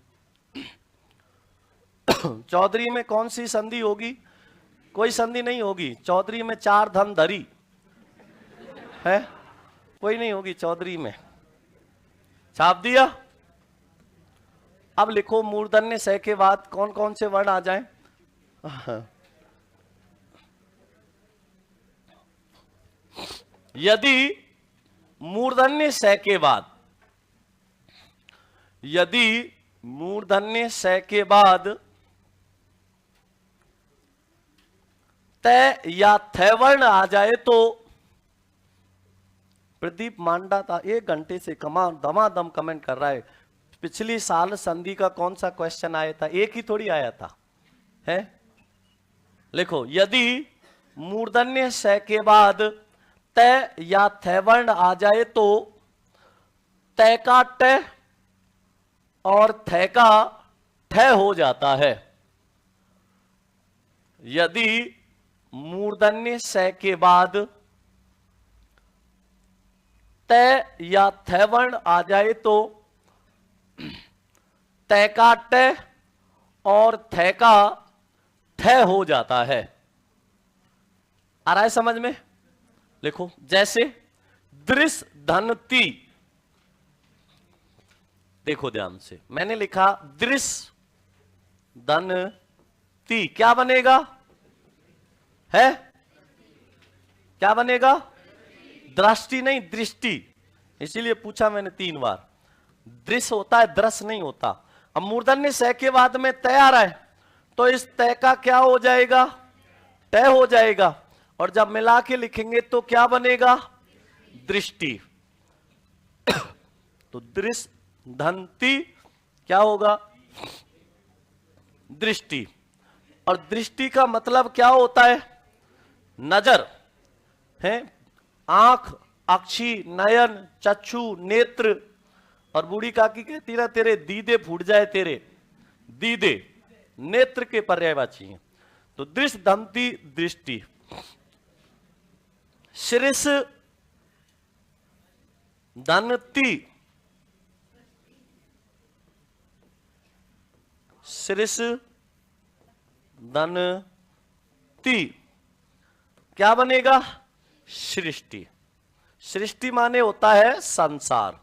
चौधरी में कौन सी संधि होगी? कोई संधि नहीं होगी। चौधरी में चार धन धरी है, कोई नहीं होगी चौधरी में। छाप दिया। अब लिखो मूर्धन्य से के बाद कौन कौन से वर्ण आ जाएं? यदि मूर्धन्य से के बाद, यदि मूर्धन्य से के बाद तय या थे वर्ण आ जाए तो, प्रदीप मांडा था 1 घंटे से दमादम कमेंट कर रहा है। पिछली साल संधि का कौन सा क्वेश्चन आया था? एक ही थोड़ी आया था, है? लिखो, यदि मूर्धन्य से के बाद तय या थे वर्ण आ जाए तो तय का टे और थे का ठे हो जाता है। यदि मूर्धन्य से के बाद तय या थे वर्ण आ जाए तो तय का टे और थे का ठे हो जाता है। आ रहा है समझ में? लिखो, जैसे दृश धन ती। देखो ध्यान से, मैंने लिखा दृश धन ती, क्या बनेगा? है क्या बनेगा? दृष्टि नहीं, दृष्टि। इसीलिए पूछा मैंने 3 बार। दृश्य होता है, दृश्य नहीं होता। अब मूर्धन्य से के बाद में तय आ रहा है तो इस तय का क्या हो जाएगा? तय हो जाएगा। और जब मिला के लिखेंगे तो क्या बनेगा? दृष्टि। तो दृश्य धनती क्या होगा? दृष्टि। और दृष्टि का मतलब क्या होता है? नजर है, आंख, अक्षी, नयन, चक्षु, नेत्र। और बूढ़ी काकी कहती ना, तेरे दीदे फूट जाए, तेरे दीदे नेत्र के पर्यायवाची हैं। तो दृश्य धमती दृष्टि। शिरिष धनती, शिरिष धनती क्या बनेगा? सृष्टि। सृष्टि माने होता है संसार।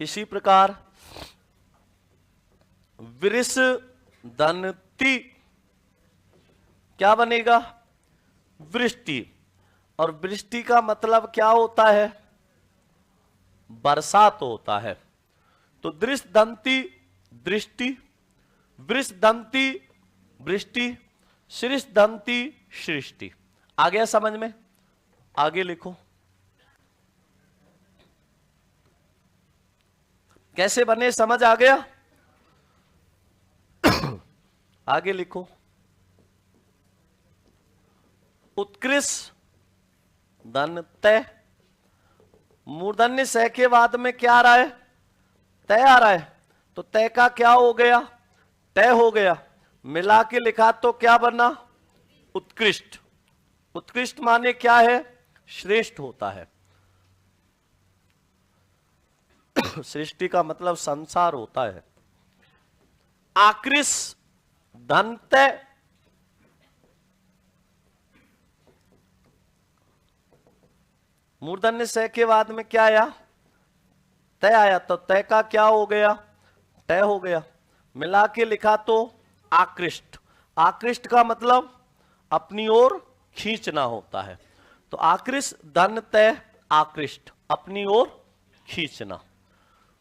इसी प्रकार वृष धनती क्या बनेगा? वृष्टि। और वृष्टि का मतलब क्या होता है? बरसात होता है। तो दृश्य दंती दृष्टि, वृष दंती वृष्टि, शिरिष दंती सृष्टि। आ गया समझ में? आगे लिखो, कैसे बने, समझ आ गया? आगे लिखो, उत्कृष्ट धन तय। मूर्धन्य स के बाद में क्या आ रहा है? तय आ रहा है। तो तय का क्या हो गया? तय हो गया। मिला के लिखा तो क्या बना? उत्कृष्ट। उत्कृष्ट माने क्या है? श्रेष्ठ होता है। सृष्टि का मतलब संसार होता है। आकृष्ट धन तय। मूर्धन्य स के बाद में क्या आया? तय आया। तो तय का क्या हो गया? तय हो गया। मिला के लिखा तो आकृष्ट। आकृष्ट का मतलब अपनी ओर खींचना होता है। तो आकृष्ट धन तय, आकृष्ट अपनी ओर खींचना।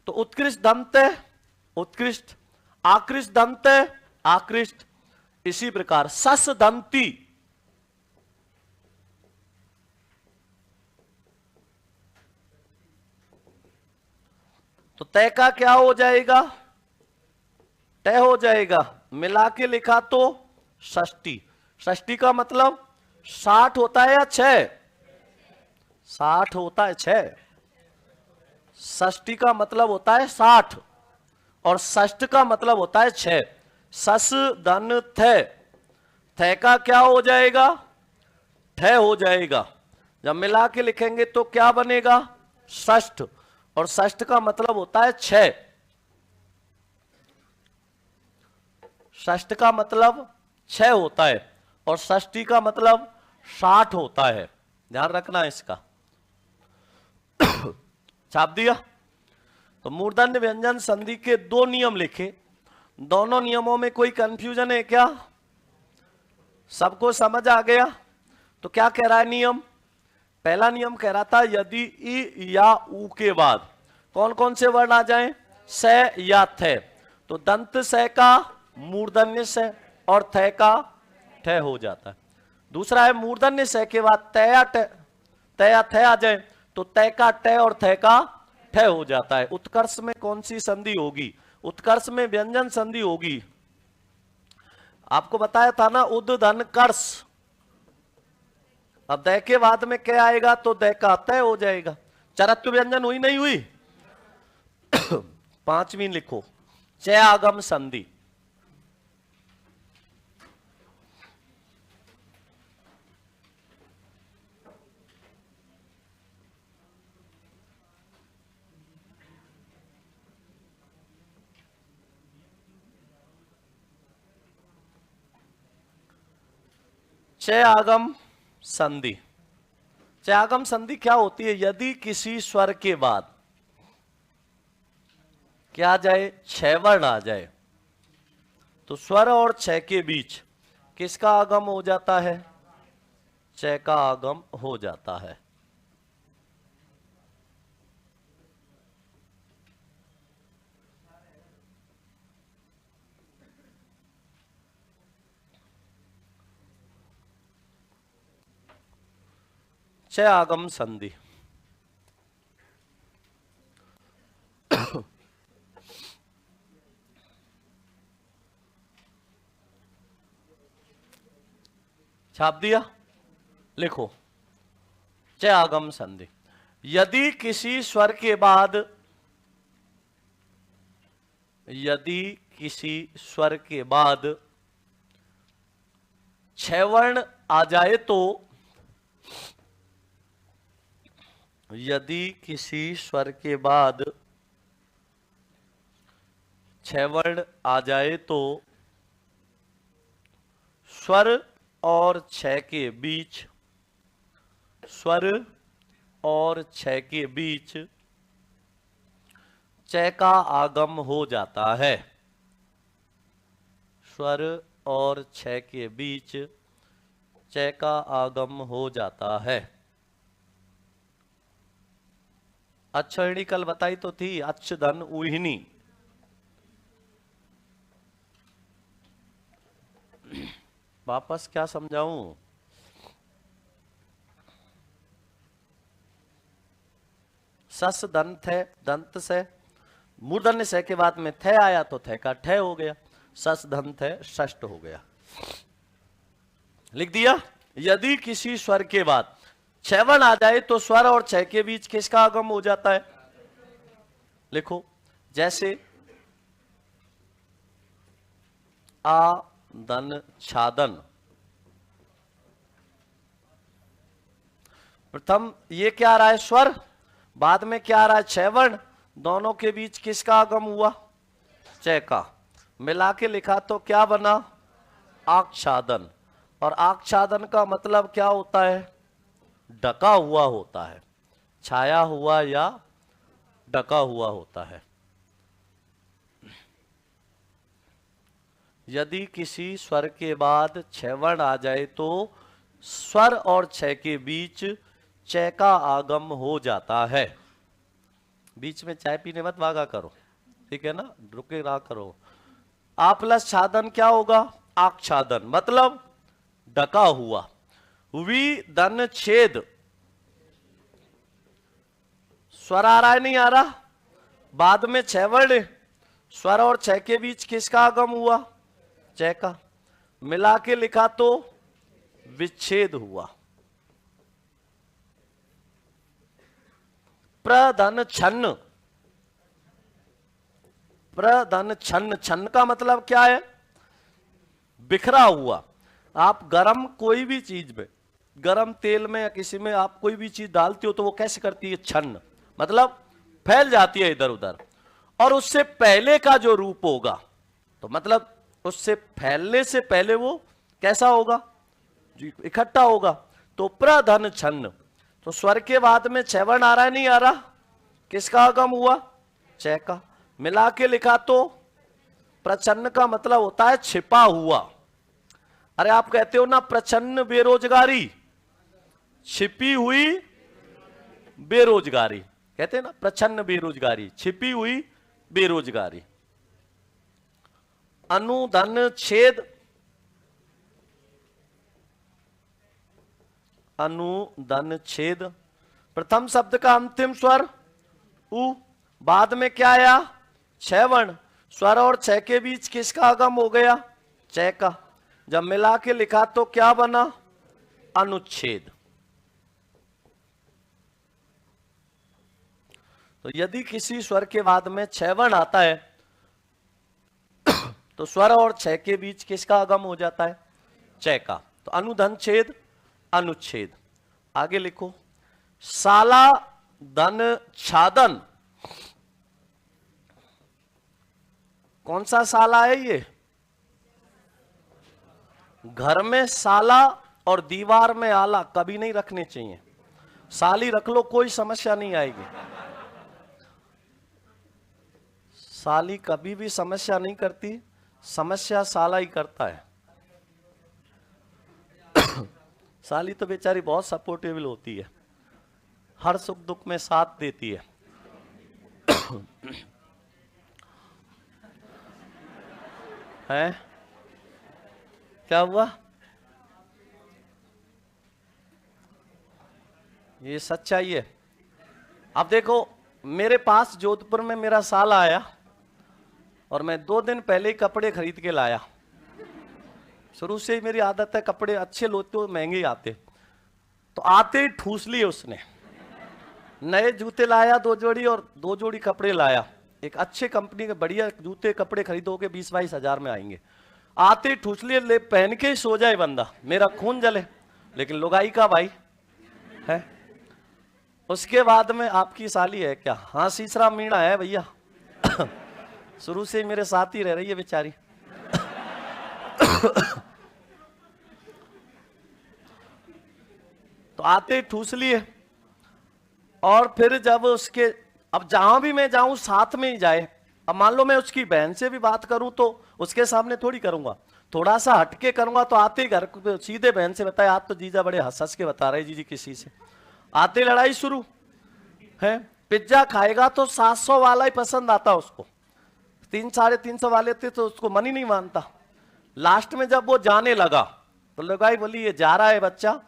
तो उत्कृष्ट धन तय, उत्कृष्ट, आकृष्ट धन तय, आकृष्ट। इसी प्रकार सस दंती, तो तय का क्या हो जाएगा? तय हो जाएगा। मिला के लिखा तो षष्ठी। षष्ठी का मतलब 60 होता है या 6? 60 होता है, 6। षष्ठी का मतलब होता है 60 और षष्ठ का मतलब होता है 6। सस धन थ, थ का क्या हो जाएगा? ठ हो जाएगा। जब मिला के लिखेंगे तो क्या बनेगा? षष्ठ। और षष्ठ का मतलब होता है 6। षष्ठ का मतलब 6 होता है और षष्ठी का मतलब 60 होता है। ध्यान रखना इसका। छाप दिया। तो मूर्धन्य व्यंजन संधि के 2 नियम लिखे। दोनों नियमों में कोई कंफ्यूजन है क्या? सबको समझ आ गया? तो क्या कह रहा है नियम? पहला नियम कह रहा था यदि ई या ऊ के बाद कौन कौन से वर्ण आ जाएं? स या थ। तो दंत स का मूर्धन्य स और थ का ठ हो जाता है। दूसरा है मूर्धन्य स के बाद त या थ आ जाए तो त का ट और थ का ठ हो जाता है। उत्कर्ष में कौन सी संधि होगी? उत्कर्ष में व्यंजन संधि होगी। आपको बताया था ना, उद धन कर्ष। अब द के बाद में क्या आएगा? तो द का तय हो जाएगा। चरत्व व्यंजन हुई नहीं हुई? 5वीं लिखो, च आगम संधि। च आगम संधि। च आगम संधि क्या होती है? यदि किसी स्वर के बाद क्या आ जाए? 6 वर्ण आ जाए तो स्वर और 6 के बीच किसका आगम हो जाता है? च का आगम हो जाता है। च आगम संधि। छाप दिया? लिखो, च आगम संधि। यदि किसी स्वर के बाद, यदि किसी स्वर के बाद 6 वर्ण आ जाए तो, यदि किसी स्वर के बाद 6 वर्ण आ जाए तो स्वर और 6 के बीच, स्वर और 6 के बीच च का आगम हो जाता है। स्वर और 6 के बीच च का आगम हो जाता है। अच्छणी कल बताई तो थी, अच्छ धन उहिनी। वापस क्या समझाऊं? सस दंत है, दंत से मूर्धन्य से के बाद में थ आया तो थ का ठ हो गया। सस दंत है, षष्ठ हो गया। लिख दिया? यदि किसी स्वर के बाद छह वर्ण आ जाए तो स्वर और छह के बीच किसका आगम हो जाता है? लिखो, जैसे आदन छादन। प्रथम ये क्या आ रहा है? स्वर। बाद में क्या आ रहा है? छह वर्ण। दोनों के बीच किसका आगम हुआ? चय का। मिला के लिखा तो क्या बना? आच्छादन। और आच्छादन का मतलब क्या होता है? ढका हुआ होता है, छाया हुआ या ढका हुआ होता है। यदि किसी स्वर के बाद छह वर्ण आ जाए तो स्वर और छह के बीच चय का आगम हो जाता है। बीच में चाय पीने मत भागा करो, ठीक है ना, रुके रहा करो। आ प्लस छादन क्या होगा? आच्छादन, मतलब ढका हुआ। वी धन छेद, स्वर आ रहा है नहीं आ रहा? बाद में छह वर्ण, स्वर और छह के बीच किसका आगम हुआ? चय का। मिला के लिखा तो विच्छेद हुआ। प्रधन छन्न, प्रधन छन्न, छन्न का मतलब क्या है? बिखरा हुआ। आप गरम कोई भी चीज में, गरम तेल में या किसी में आप कोई भी चीज डालते हो तो वो कैसे करती है? छन्न, मतलब फैल जाती है इधर उधर। और उससे पहले का जो रूप होगा तो मतलब उससे फैलने से पहले वो कैसा होगा? इकट्ठा होगा। तो प्रधन छन्न, तो स्वर के बाद में छह वर्ण आ रहा है नहीं आ रहा? किसका आगम हुआ? चय का। मिला के लिखा तो प्रचन्न का मतलब होता है छिपा हुआ। अरे आप कहते हो ना प्रचन्न बेरोजगारी, छिपी हुई बेरोजगारी, कहते हैं ना प्रचन्न बेरोजगारी, छिपी हुई बेरोजगारी। अनुधन छेद, अनुधन छेद। प्रथम शब्द का अंतिम स्वर उ, बाद में क्या आया? छह वर्ण। स्वर और छह के बीच किसका आगम हो गया? चय का। जब मिला के लिखा तो क्या बना? अनुच्छेद। तो यदि किसी स्वर के बाद में छह वर्ण आता है तो स्वर और छह के बीच किसका आगम हो जाता है? चय का। तो अनुधन छेद, अनुच्छेद। आगे लिखो, साला धन छादन। कौन सा साला है ये? घर में साला और दीवार में आला कभी नहीं रखने चाहिए। साली रख लो, कोई समस्या नहीं आएगी। साली कभी भी समस्या नहीं करती, समस्या साला ही करता है। साली तो बेचारी बहुत सपोर्टेबल होती है, हर सुख दुख में साथ देती है। हैं? क्या हुआ? ये सच्चाई है। अब देखो, मेरे पास जोधपुर में मेरा साला आया और मैं 2 दिन पहले ही कपड़े खरीद के लाया। शुरू से ही मेरी आदत है, कपड़े अच्छे लोते हो महंगे आते। तो आते ही ठूस लिए उसने। नए जूते लाया 2 जोड़ी और 2 जोड़ी कपड़े लाया। एक अच्छे कंपनी के बढ़िया जूते कपड़े खरीदोगे 20-22 हजार में आएंगे। आते ही ठूस लिए, ले पहन के ही सो जाए बंदा, मेरा खून जले, लेकिन लुगाई का भाई है। उसके बाद में आपकी साली है क्या? हाँ, सीसरा मीणा है भैया। शुरू से ही मेरे साथ ही रह रही है बेचारी। तो आते ठूस लिए। और फिर जब उसके, अब जहां भी मैं जाऊं साथ में ही जाए। अब मान लो मैं उसकी बहन से भी बात करूं तो उसके सामने थोड़ी करूंगा, थोड़ा सा हटके करूंगा। तो आते ही घर सीधे बहन से बताया, आज तो जीजा बड़े हंस हंस के बता रहे जीजी किसी से। आते लड़ाई शुरू है। पिज्जा खाएगा तो 700 वाला ही पसंद आता उसको, 300-350 वाले थे तो उसको मन ही नहीं मानता। लास्ट में जब वो जाने लगा तो लुगाई बोली, ये जा रहा है बच्चा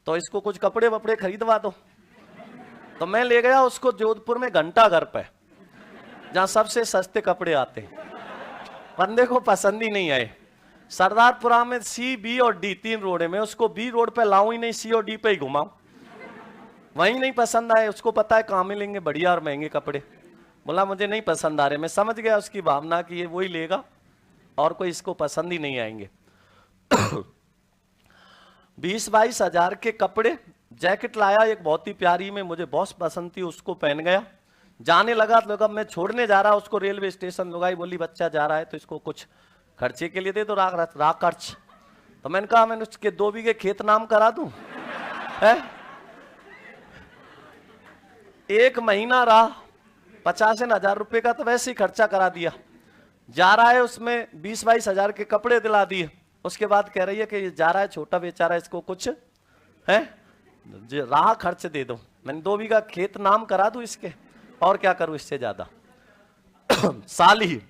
तो इसको कुछ कपड़े वपड़े खरीदवा दो। तो मैं ले गया उसको जोधपुर में घंटा घर पे, जहां सबसे सस्ते कपड़े आते हैं। बंदे को पसंद ही नहीं आए। सरदारपुरा में सी, बी और डी 3 रोड है, मैं उसको बी रोड पे लाऊं ही नहीं, सी और डी पे ही घुमाऊं। वहीं नहीं पसंद आए, उसको पता है कहाँ मिलेंगे बढ़िया और महंगे कपड़े, बोला मुझे नहीं पसंद आ रहे। मैं समझ गया उसकी भावना कि ये वही लेगा और कोई इसको पसंद ही नहीं आएंगे। 20-22 हजार के कपड़े, जैकेट लाया एक बहुत ही प्यारी में, मुझे बहुत पसंद थी, उसको पहन गया। जाने लगा तो अब मैं छोड़ने जा रहा, उसको रेलवे स्टेशन लुगाई बोली बच्चा जा रहा है तो इसको कुछ खर्चे के लिए दे दो, राख खर्च। तो मैंने कहा मैंने उसके 2 बीघे खेत नाम करा दूं है? 1 महीना रहा, 50,000 रुपए का तो वैसे ही खर्चा करा दिया। जा रहा है उसमें 20-22 हजार के कपड़े दिला दिए। उसके बाद कह रही है कि ये जा रहा है छोटा बेचारा, इसको कुछ है राह खर्च दे दो। मैंने 2 बीघा खेत नाम करा दूं इसके, और क्या करूं इससे ज्यादा। साली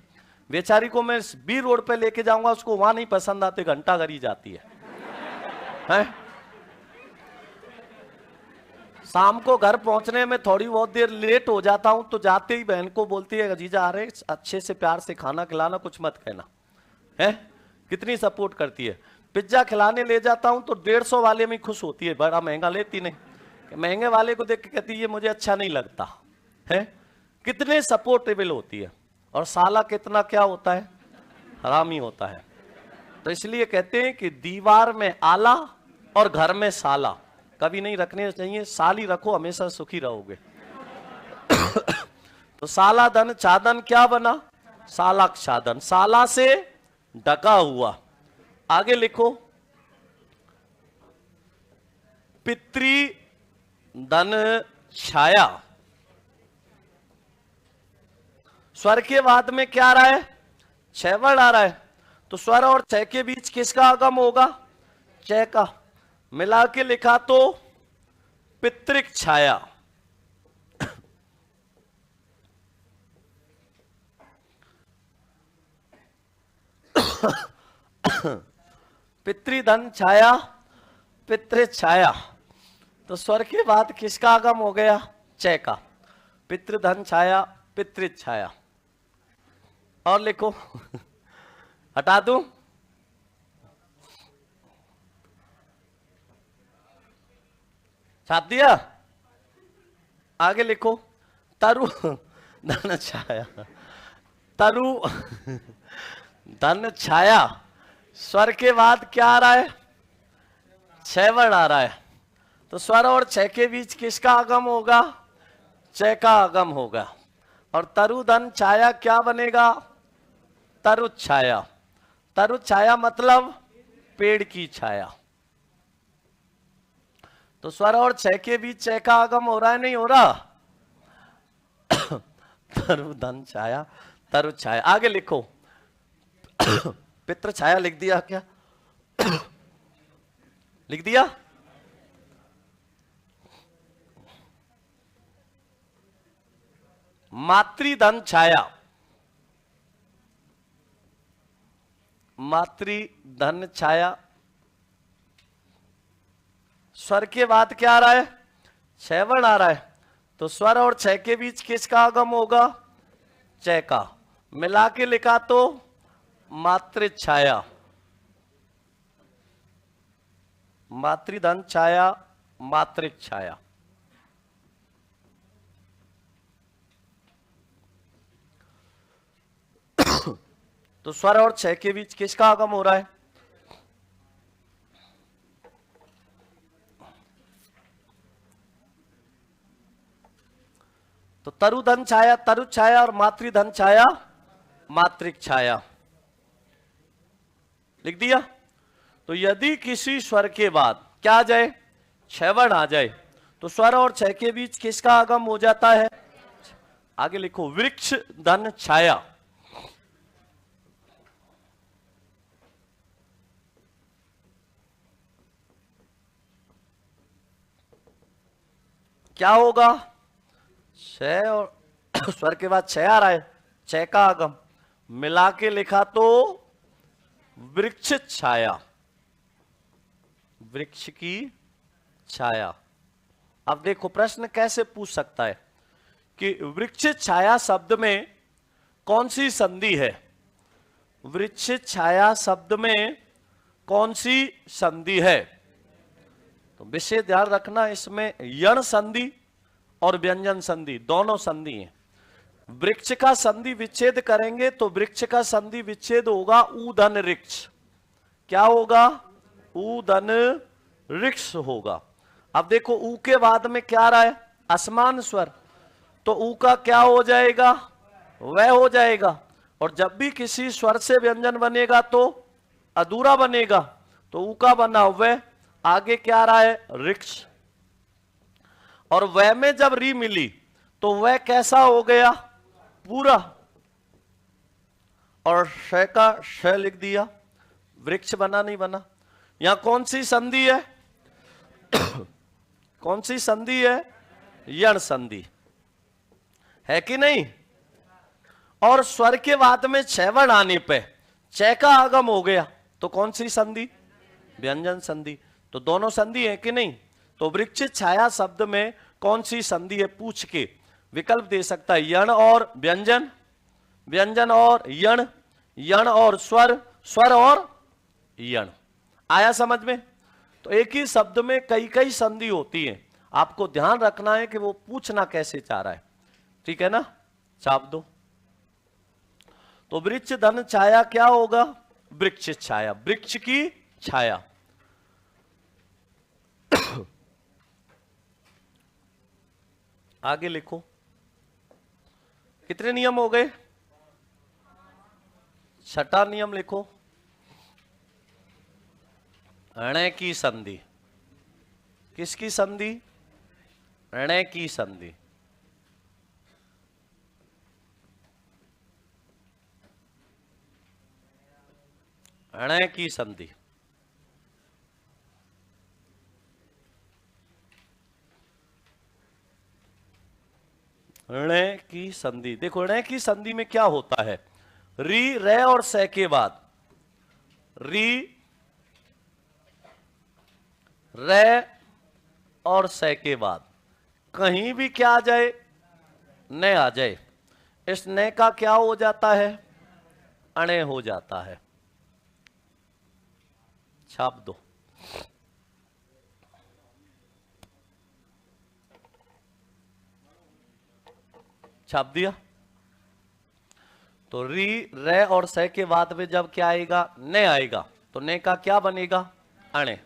बेचारी को मैं बी रोड पे लेके जाऊंगा, उसको वहां नहीं पसंद आते, घंटा घर ही जाती है? शाम को घर पहुंचने में थोड़ी बहुत देर लेट हो जाता हूं तो जाते ही बहन को बोलती है जीजा आ रहे, अच्छे से प्यार से खाना खिलाना, कुछ मत कहना है। कितनी सपोर्ट करती है। पिज्जा खिलाने ले जाता हूं तो 150 वाले में खुश होती है, बड़ा महंगा लेती नहीं। महंगे वाले को देख के कहती है ये मुझे अच्छा नहीं लगता है। कितने सपोर्टेबल होती है। और साला कितना क्या होता है, हरामी होता है। तो इसलिए कहते हैं कि दीवार में आला और घर में साला कभी नहीं रखने चाहिए, साली रखो हमेशा सुखी रहोगे। तो साला धन चादन क्या बना, साला छादन, साला से ढका हुआ। आगे लिखो, पितृ धन छाया। स्वर के बाद में क्या आ रहा है, छह वर्ण आ रहा है। तो स्वर और छह के बीच किसका आगम होगा, छह का। मिला के लिखा तो पितृक छाया। पितृधन छाया, पितृ छाया। तो स्वर के बाद किसका आगम हो गया, छह का। पितृधन छाया, पितृ छाया। और लिखो, हटा दूं, छाप दिया। आगे लिखो, तरु धन छाया, तरु धन छाया। स्वर के बाद क्या आ रहा है, छह वर्ण आ रहा है। तो स्वर और छह के बीच किसका आगम होगा, छह का आगम होगा। और तरु धन छाया क्या बनेगा, तरु छाया। तरु छाया मतलब पेड़ की छाया। तो स्वर और छह के बीच छह का आगम हो रहा है, नहीं हो रहा। तरु धन छाया, तरु छाया। आगे लिखो, पितृ छाया लिख दिया क्या, लिख दिया। मातृधन छाया, मातृधन छाया। स्वर के बाद क्या आ रहा है, छह वर्ण आ रहा है। तो स्वर और छह के बीच किसका आगम होगा, छह का। मिला के लिखा तो मातृ छाया, मातृधन छाया, मातृक छाया। तो स्वर और छह के बीच किसका आगम हो रहा है, तो तरुधन छाया, तरु छाया, और मातृधन छाया, मातृक छाया। लिख दिया। तो यदि किसी स्वर के बाद क्या आ जाए, छह वर्ण आ जाए, तो स्वर और छह के बीच किसका आगम हो जाता है। आगे लिखो, वृक्ष धन छाया। क्या होगा, छह और स्वर के बाद छह आ रहा है, छह का आगम। मिला के लिखा तो वृक्ष छाया, वृक्ष की छाया। अब देखो प्रश्न कैसे पूछ सकता है कि वृक्ष छाया शब्द में कौन सी संधि है। वृक्ष छाया शब्द में कौन सी संधि है? तो विषय ध्यान रखना, इसमें यण संधि और व्यंजन संधि दोनों संधि हैं। वृक्ष का संधि विच्छेद करेंगे तो वृक्ष का संधि विच्छेद होगा ऊधन वृक्ष। क्या होगा? ऊधन वृक्ष होगा। अब देखो ऊ के बाद में क्या रहा है? असमान स्वर, तो ऊ का क्या हो जाएगा? वह हो जाएगा। और जब भी किसी स्वर से व्यंजन बनेगा तो अधूरा बनेगा, तो ऊ का बना वह, आगे क्या रहा है? वृक्ष। और वह में जब री मिली तो वह कैसा हो गया? पूरा। और श का श लिख दिया, वृक्ष बना नहीं बना। यहां कौन सी संधि है? कौन सी संधि है? यण संधि है कि नहीं? और स्वर के बाद में छ वर्ण आने पे च का आगम हो गया, तो कौन सी संधि? व्यंजन संधि। तो दोनों संधि है कि नहीं? तो वृक्ष छाया शब्द में कौन सी संधि है पूछ के विकल्प दे सकता है। यण और व्यंजन, व्यंजन और यण, यण और स्वर, स्वर और यण। आया समझ में? तो एक ही शब्द में कई कई संधि होती है, आपको ध्यान रखना है कि वो पूछना कैसे चाह रहा है। ठीक है ना? छाप दो। तो वृक्ष धन छाया क्या होगा? वृक्ष छाया, वृक्ष की छाया। आगे लिखो, कितने नियम हो गए? छठा नियम लिखो, ऋण की संधि। किसकी संधि? ऋण की संधि। ऋण की संधि। ऋण की संधि। देखो ऋण की संधि में क्या होता है? री, रे और से के बाद, री, रे और से के बाद कहीं भी क्या आ जाए? न आ जाए। इस न का क्या हो जाता है? अणे हो जाता है। छाप दो। छाप दिया। तो री, रे और से के बाद में जब क्या आएगा? न आएगा, तो न का क्या बनेगा? अणे।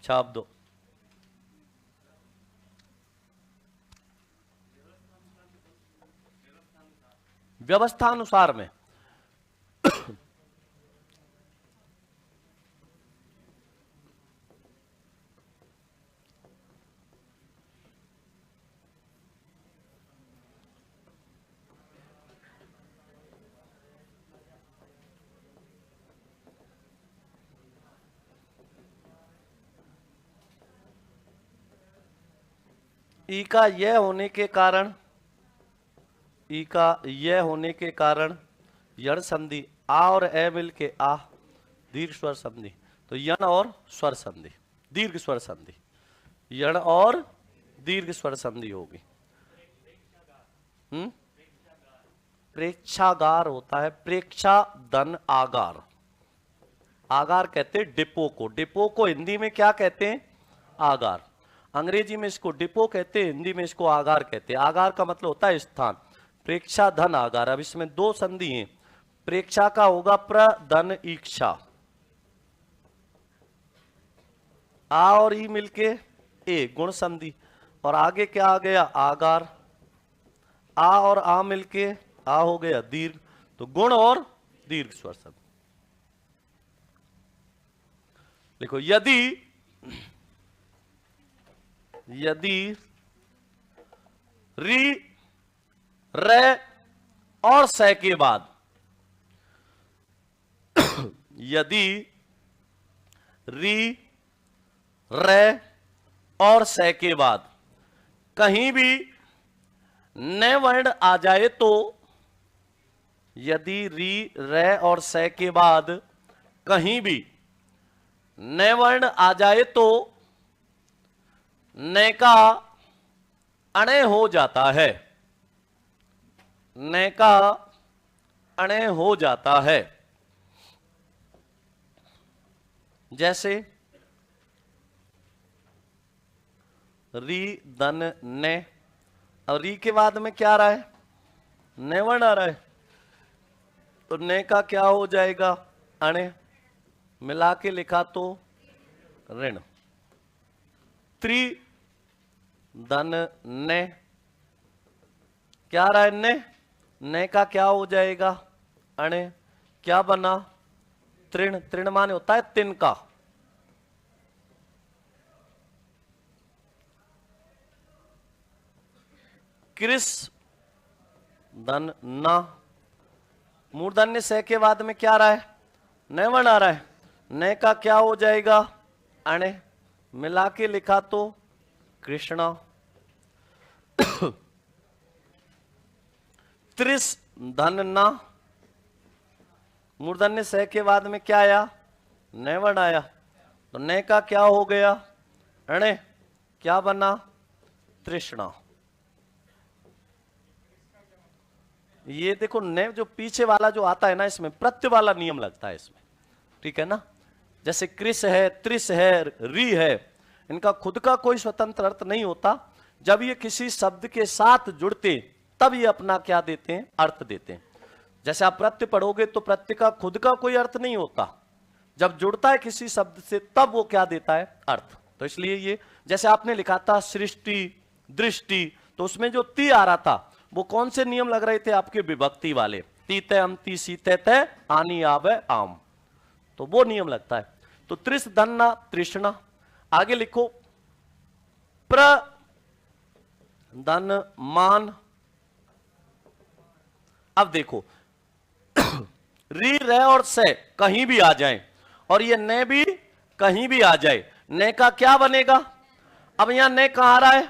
छाप दो। व्यवस्थानुसार में ई का यह होने के कारण, ई का यह होने के कारण यण संधि, आ और ए मिल के आ, दीर्घ स्वर संधि। तो यण और स्वर संधि, दीर्घ स्वर संधि, यण और दीर्घ स्वर संधि होगी। प्रेक्षागार होता है, प्रेक्षा धन आगार। आगार कहते हैं डिपो को, डिपो को हिंदी में क्या कहते हैं? आगार। अंग्रेजी में इसको डिपो कहते हैं, हिंदी में इसको आगार कहते हैं। आगार का मतलब होता है स्थान। प्रेक्षा धन आगार। अब इसमें दो संधि हैं। प्रेक्षा का होगा प्र धन ईक्षा, आ और ई मिलके ए, गुण संधि। और आगे क्या आ गया? आगार। आ और आ मिलके आ हो गया दीर्घ, तो गुण और दीर्घ स्वर संधि। देखो यदि, यदि री, रे और से के बाद, यदि री, रे और से के बाद कहीं भी न वर्ण आ जाए तो, यदि री, रे और से के बाद कहीं भी न वर्ण आ जाए तो न का अणे हो जाता है, न का अणे हो जाता है। जैसे री धन ने, और री के बाद में क्या आ रहा है? ने वर्ण आ रहा है, तो ने का क्या हो जाएगा? अणे, मिला के लिखा तो ऋण। त्रि धन ने, क्या आ रहा है? ने का क्या हो जाएगा? अणे, क्या बना? तृण। तृण माने होता है तिनका। कृस धन ना, मूर्धन्य से के बाद में क्या आ रहा है? न वर्ण आ रहा है, न का क्या हो जाएगा? अणे, मिला के लिखा तो कृष्णा। त्रिस धन ना, मूर्धन्य से के बाद में क्या आया? न वर्ण आया, तो न का क्या हो गया? अणे, क्या बना? तृष्णा। ये देखो ने जो पीछे वाला जो आता है ना, इसमें प्रत्यय वाला नियम लगता है इसमें, ठीक है ना। जैसे कृष है, त्रिस है, री है, इनका खुद का कोई स्वतंत्र अर्थ नहीं होता। जब ये किसी शब्द के साथ जुड़ते तब ये अपना क्या देते हैं? अर्थ देते हैं। जैसे आप प्रत्यय पढ़ोगे तो प्रत्यय का खुद का कोई अर्थ नहीं होता, जब जुड़ता है किसी शब्द से तब वो क्या देता है? अर्थ। तो इसलिए ये जैसे आपने लिखा था सृष्टि, दृष्टि, तो उसमें जो ती आ रहा था वो कौन से नियम लग रहे थे? आपके विभक्ति वाले, तीते अमती सीते तय आनी आवे आम, तो वो नियम लगता है। तो त्रिस धन्ना तृष्णा। आगे लिखो प्र धन मान। अब देखो री रे और से कहीं भी आ जाए और ये ने भी कहीं भी आ जाए, ने का क्या बनेगा? अब यहां ने कहां आ रहा है?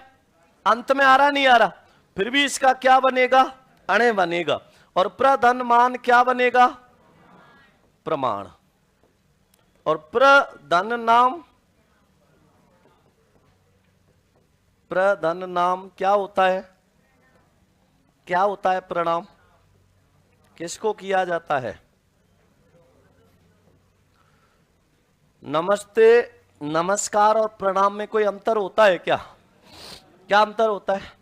अंत में आ रहा नहीं आ रहा, फिर भी इसका क्या बनेगा? अणे बनेगा। और प्रधन मान क्या बनेगा? प्रमाण। और प्रधन नाम, प्रधन नाम क्या होता है? क्या होता है प्रणाम? किसको किया जाता है? नमस्ते, नमस्कार और प्रणाम में कोई अंतर होता है क्या? क्या अंतर होता है?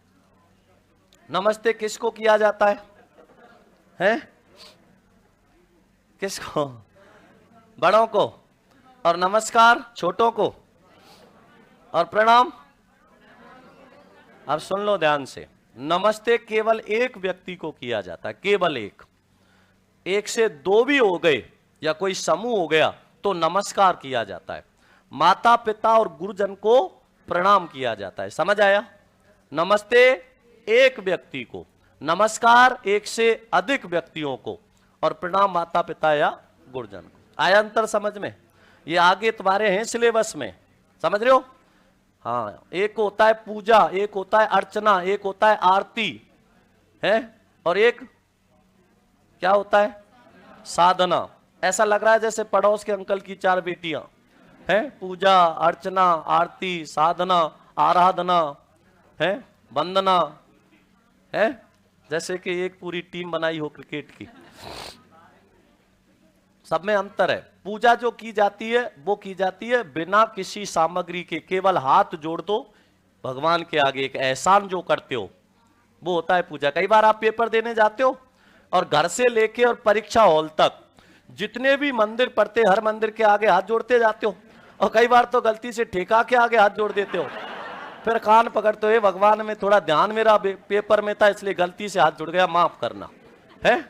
नमस्ते किसको किया जाता है? हैं? किसको? बड़ों को। और नमस्कार छोटों को। और प्रणाम, अब सुन लो ध्यान से, नमस्ते केवल एक व्यक्ति को किया जाता है, केवल एक। एक से दो भी हो गए या कोई समूह हो गया तो नमस्कार किया जाता है। माता पिता और गुरुजन को प्रणाम किया जाता है। समझ आया? नमस्ते एक व्यक्ति को, नमस्कार एक से अधिक व्यक्तियों को, और प्रणाम माता पिता या गुरुजन को। आया अंतर समझ में? ये आगे तुम्हारे हैं सिलेबस में, समझ रहे हो? हाँ, एक होता है पूजा, एक होता है अर्चना, एक होता है आरती है, और एक क्या होता है? साधना। ऐसा लग रहा है जैसे पड़ोस के अंकल की चार बेटियां हैं, पूजा, अर्चना, आरती, साधना, आराधना है, वंदना है, जैसे कि एक पूरी टीम बनाई हो क्रिकेट की। सब में अंतर है। पूजा जो की जाती है वो की जाती है बिना किसी सामग्री के, केवल हाथ जोड़ दो भगवान के आगे, एक एहसान जो करते हो वो होता है पूजा। कई बार आप पेपर देने जाते हो और घर से लेके और परीक्षा हॉल तक जितने भी मंदिर पड़ते, हर मंदिर के आगे हाथ जोड़ते जाते हो, और कई बार तो गलती से ठेका के आगे हाथ जोड़ देते हो, फिर कान पकड़ते हो, भगवान में थोड़ा ध्यान मेरा पेपर में था इसलिए गलती से हाथ जुड़ गया, माफ करना है।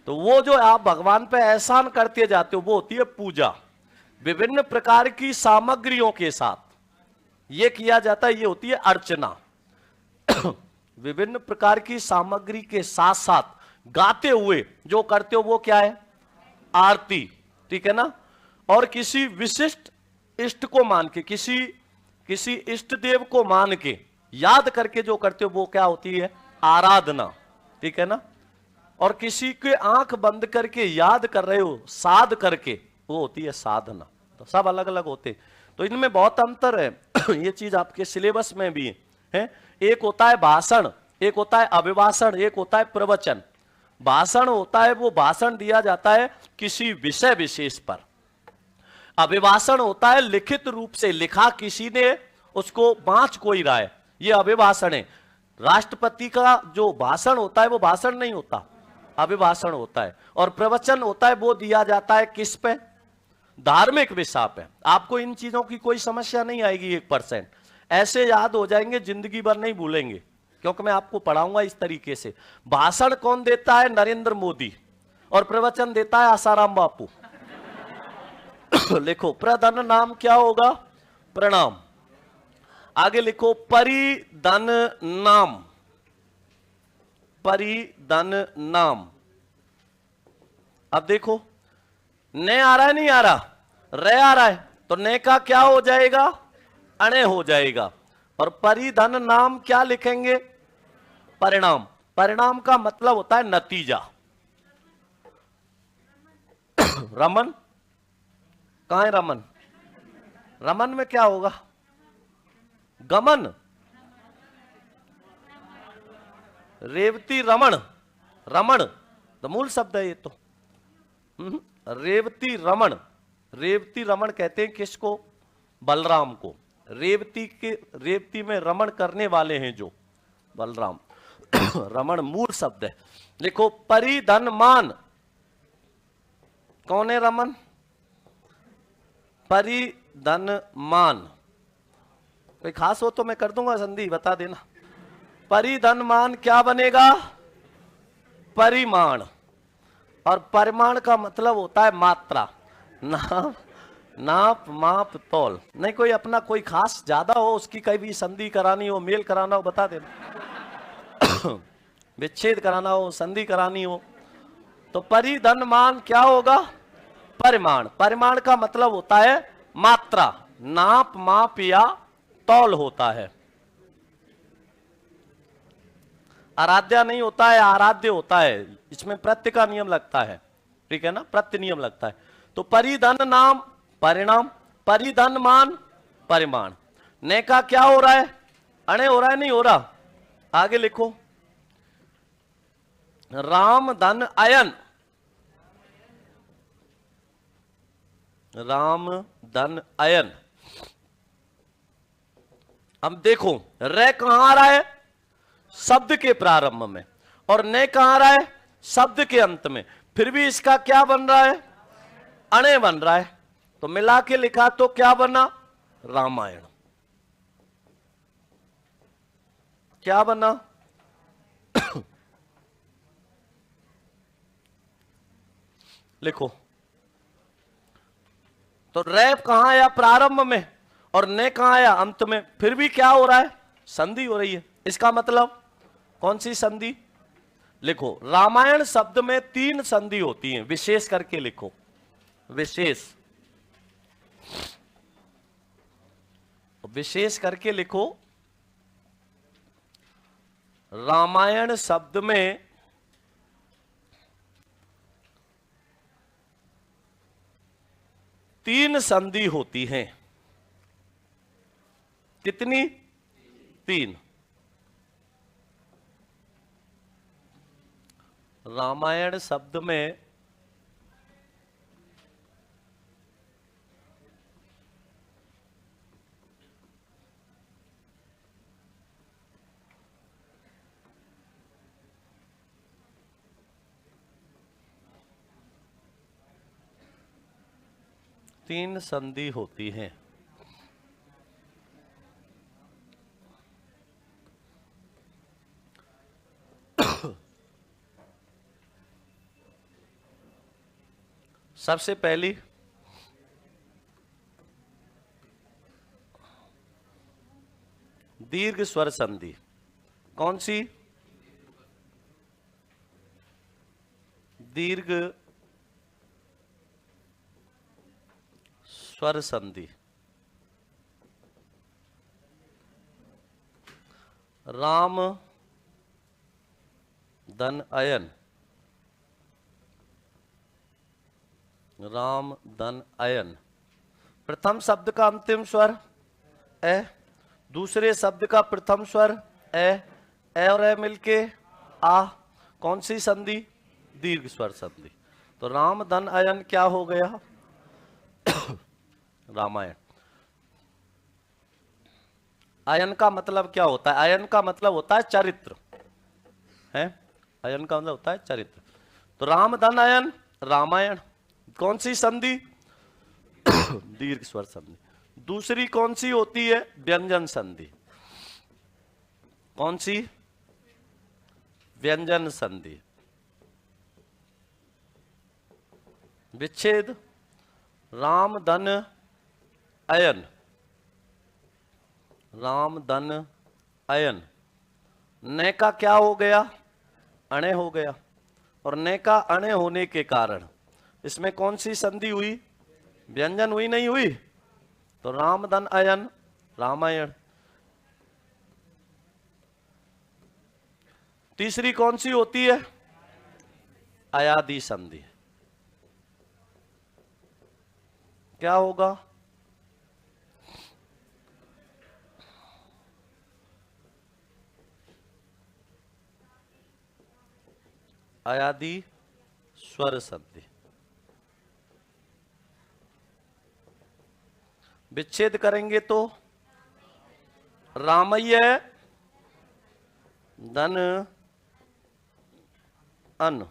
तो वो जो आप भगवान पे एहसान करते जाते हो वो होती है पूजा। विभिन्न प्रकार की सामग्रियों के साथ ये किया जाता है, ये होती है अर्चना। विभिन्न प्रकार की सामग्री के साथ साथ गाते हुए जो करते हो वो क्या है? आरती, ठीक है ना। और किसी विशिष्ट इष्ट को मान के, किसी इष्ट देव को मान के याद करके जो करते हो वो क्या होती है? आराधना, ठीक है ना। और किसी के आंख बंद करके याद कर रहे हो, साध करके, वो होती है साधना। तो सब अलग अलग होते, तो इनमें बहुत अंतर है। ये चीज आपके सिलेबस में भी है। एक होता है भाषण, एक होता है अभिभाषण, एक होता है प्रवचन। भाषण होता है वो भाषण दिया जाता है किसी विषय विशेष पर। अभिभाषण होता है लिखित रूप से, लिखा किसी ने, उसको बांच कोई रहा है, ये अभिभाषण है। राष्ट्रपति का जो भाषण होता है वो भाषण नहीं होता, अभिभाषण होता है। और प्रवचन होता है वो दिया जाता है किस पे? धार्मिक विषय पे। आपको इन चीजों की कोई समस्या नहीं आएगी 1%, ऐसे याद हो जाएंगे, जिंदगी भर नहीं भूलेंगे, क्योंकि मैं आपको पढ़ाऊंगा इस तरीके से। भाषण कौन देता है? नरेंद्र मोदी। और प्रवचन देता है आसाराम बापू। लिखो प्रधन नाम क्या होगा? प्रणाम। आगे लिखो परिधन नाम, परिधन नाम। अब देखो ने आ रहा है, नहीं आ रहा, रे आ रहा है, तो ने का क्या हो जाएगा? अणे हो जाएगा। और परिधन नाम क्या लिखेंगे? परिणाम। परिणाम का मतलब होता है नतीजा। रमन कहां है? रमन, रमन में क्या होगा? गमन। रेवती रमण, रमण तो मूल शब्द है ये तो। रेवती रमण, रेवती रमण कहते हैं किसको? बलराम को। रेवती के, रेवती में रमण करने वाले हैं जो बलराम। रमण मूल शब्द है। लिखो परिधनमान, कौन है रमन? परिधनमान। कोई खास हो तो मैं कर दूंगा संधि, बता देना। परिधनमान क्या बनेगा? परिमाण। और परिमाण का मतलब होता है मात्रा, नाप, नाप माप तौल। नहीं कोई अपना कोई खास ज्यादा हो, उसकी कहीं भी संधि करानी हो, मेल कराना हो, बता देना। विच्छेद कराना हो, संधि करानी हो, तो परिधनमान क्या होगा? परिमाण। परिमाण का मतलब होता है मात्रा, नाप माप या तौल होता है। आराध्या नहीं होता है, आराध्य होता है। इसमें प्रत्यय का नियम लगता है, ठीक है ना, प्रत्यय नियम लगता है। तो परिधन नाम परिणाम, परिधन मान परिमाण। ने का क्या हो रहा है? अणे हो रहा है, नहीं हो रहा? आगे लिखो राम धन अयन, राम धन अयन। अब देखो रे कहां आ रहा है? शब्द के प्रारंभ में। और ने कहां आ रहा है? शब्द के अंत में। फिर भी इसका क्या बन रहा है? अणे बन रहा है। तो मिला के लिखा तो क्या बना? रामायण। क्या बना? लिखो तो रैप कहां आया? प्रारंभ में। और ने कहां आया? अंत में। फिर भी क्या हो रहा है? संधि हो रही है। इसका मतलब कौन सी संधि? लिखो रामायण शब्द में 3 संधि होती हैं, विशेष करके लिखो, विशेष, विशेष करके लिखो। रामायण शब्द में 3 संधि होती हैं। कितनी? 3। रामायण शब्द में तीन संधि होती हैं। सबसे पहली दीर्घ स्वर संधि। कौन सी? दीर्घ स्वर संधि। राम धन अयन, राम धन अयन। प्रथम शब्द का अंतिम स्वर ए, दूसरे शब्द का प्रथम स्वर ए और ए मिलके आ। कौन सी संधि? दीर्घ स्वर संधि। तो राम धन अयन क्या हो गया? रामायण। अयन का मतलब क्या होता है? अयन का मतलब होता है चरित्र, है? अयन का मतलब होता है चरित्र। तो राम धन अयन रामायण। कौन सी संधि? दीर्घ स्वर संधि। दूसरी कौन सी होती है? व्यंजन संधि। कौन सी? व्यंजन संधि। विच्छेद राम धन अयन, राम धन अयन। न का क्या हो गया? अणे हो गया। और न का अणे होने के कारण इसमें कौन सी संधि हुई? व्यंजन हुई, नहीं हुई? तो राम धन अयन रामायण। तीसरी कौन सी होती है? अयादि संधि। क्या होगा? अयादि स्वर संधि। विच्छेद करेंगे तो रामय्य धन अन।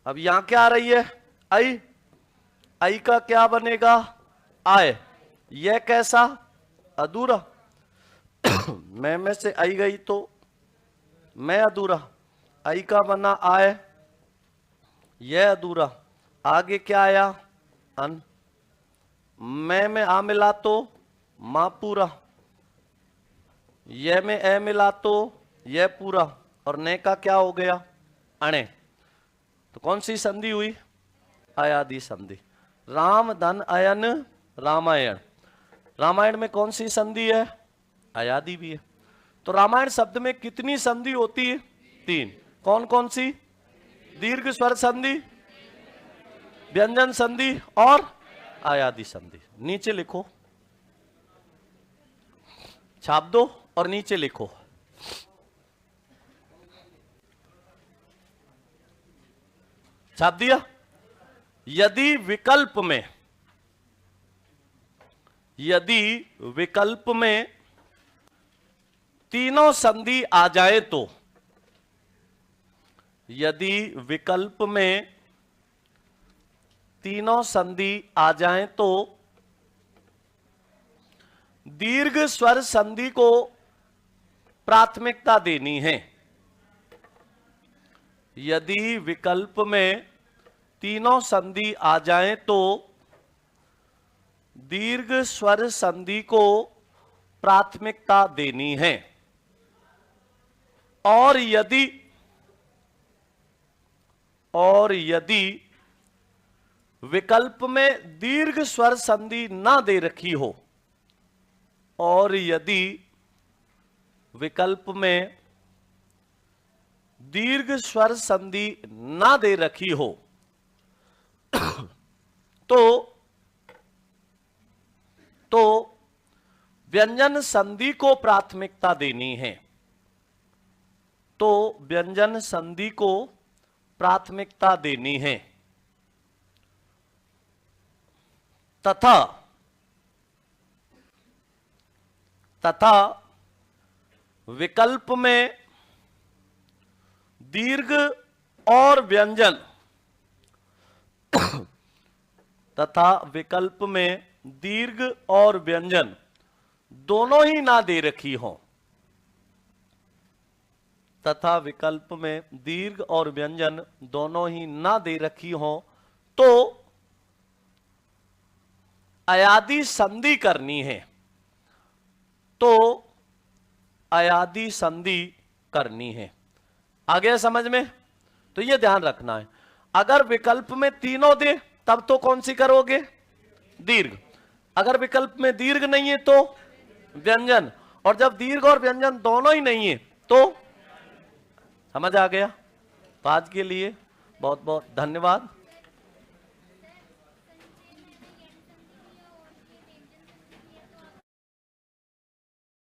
अब यहां क्या आ रही है? आई। आई का क्या बनेगा? आय। यह कैसा? अधूरा। मैं में से आई गई तो मैं अधूरा। आई का बना आय, यह अधूरा। आगे क्या आया? अन। मैं में आ मिला तो मां पूरा। यह में ए मिला तो यह पूरा। और ने का क्या हो गया? अणे। तो कौन सी संधि हुई? अयादि संधि। राम धन अयन रामायण। रामायण में कौन सी संधि है? अयादि भी है। तो रामायण शब्द में कितनी संधि होती है? 3। कौन कौन सी? दीर्घ स्वर संधि, व्यंजन संधि और अयादि संधि। नीचे लिखो, छाप दो और नीचे लिखो। छाप दिया? यदि विकल्प में तीनों संधि आ जाए तो, यदि विकल्प में तीनों संधि आ जाए तो दीर्घ स्वर संधि को प्राथमिकता देनी है। यदि विकल्प में तीनों संधि आ जाए तो दीर्घ स्वर संधि को प्राथमिकता देनी है। और यदि विकल्प में दीर्घ स्वर संधि ना दे रखी हो, और यदि विकल्प में दीर्घ स्वर संधि ना दे रखी हो तो व्यंजन संधि को प्राथमिकता देनी है। तो व्यंजन संधि को प्राथमिकता देनी है। तथा विकल्प में दीर्घ और व्यंजन तथा विकल्प में दीर्घ और व्यंजन दोनों ही ना दे रखी हो, तथा विकल्प में दीर्घ और व्यंजन दोनों ही ना दे रखी हो तो अयादि संधि करनी है। तो अयादि संधि करनी है। आ गया समझ में? तो ये ध्यान रखना है। अगर विकल्प में तीनों दे तब तो कौन सी करोगे? दीर्घ। अगर विकल्प में दीर्घ नहीं है तो व्यंजन। और जब दीर्घ और व्यंजन दोनों ही नहीं है तो समझ आ गया? तो आज के लिए बहुत बहुत धन्यवाद।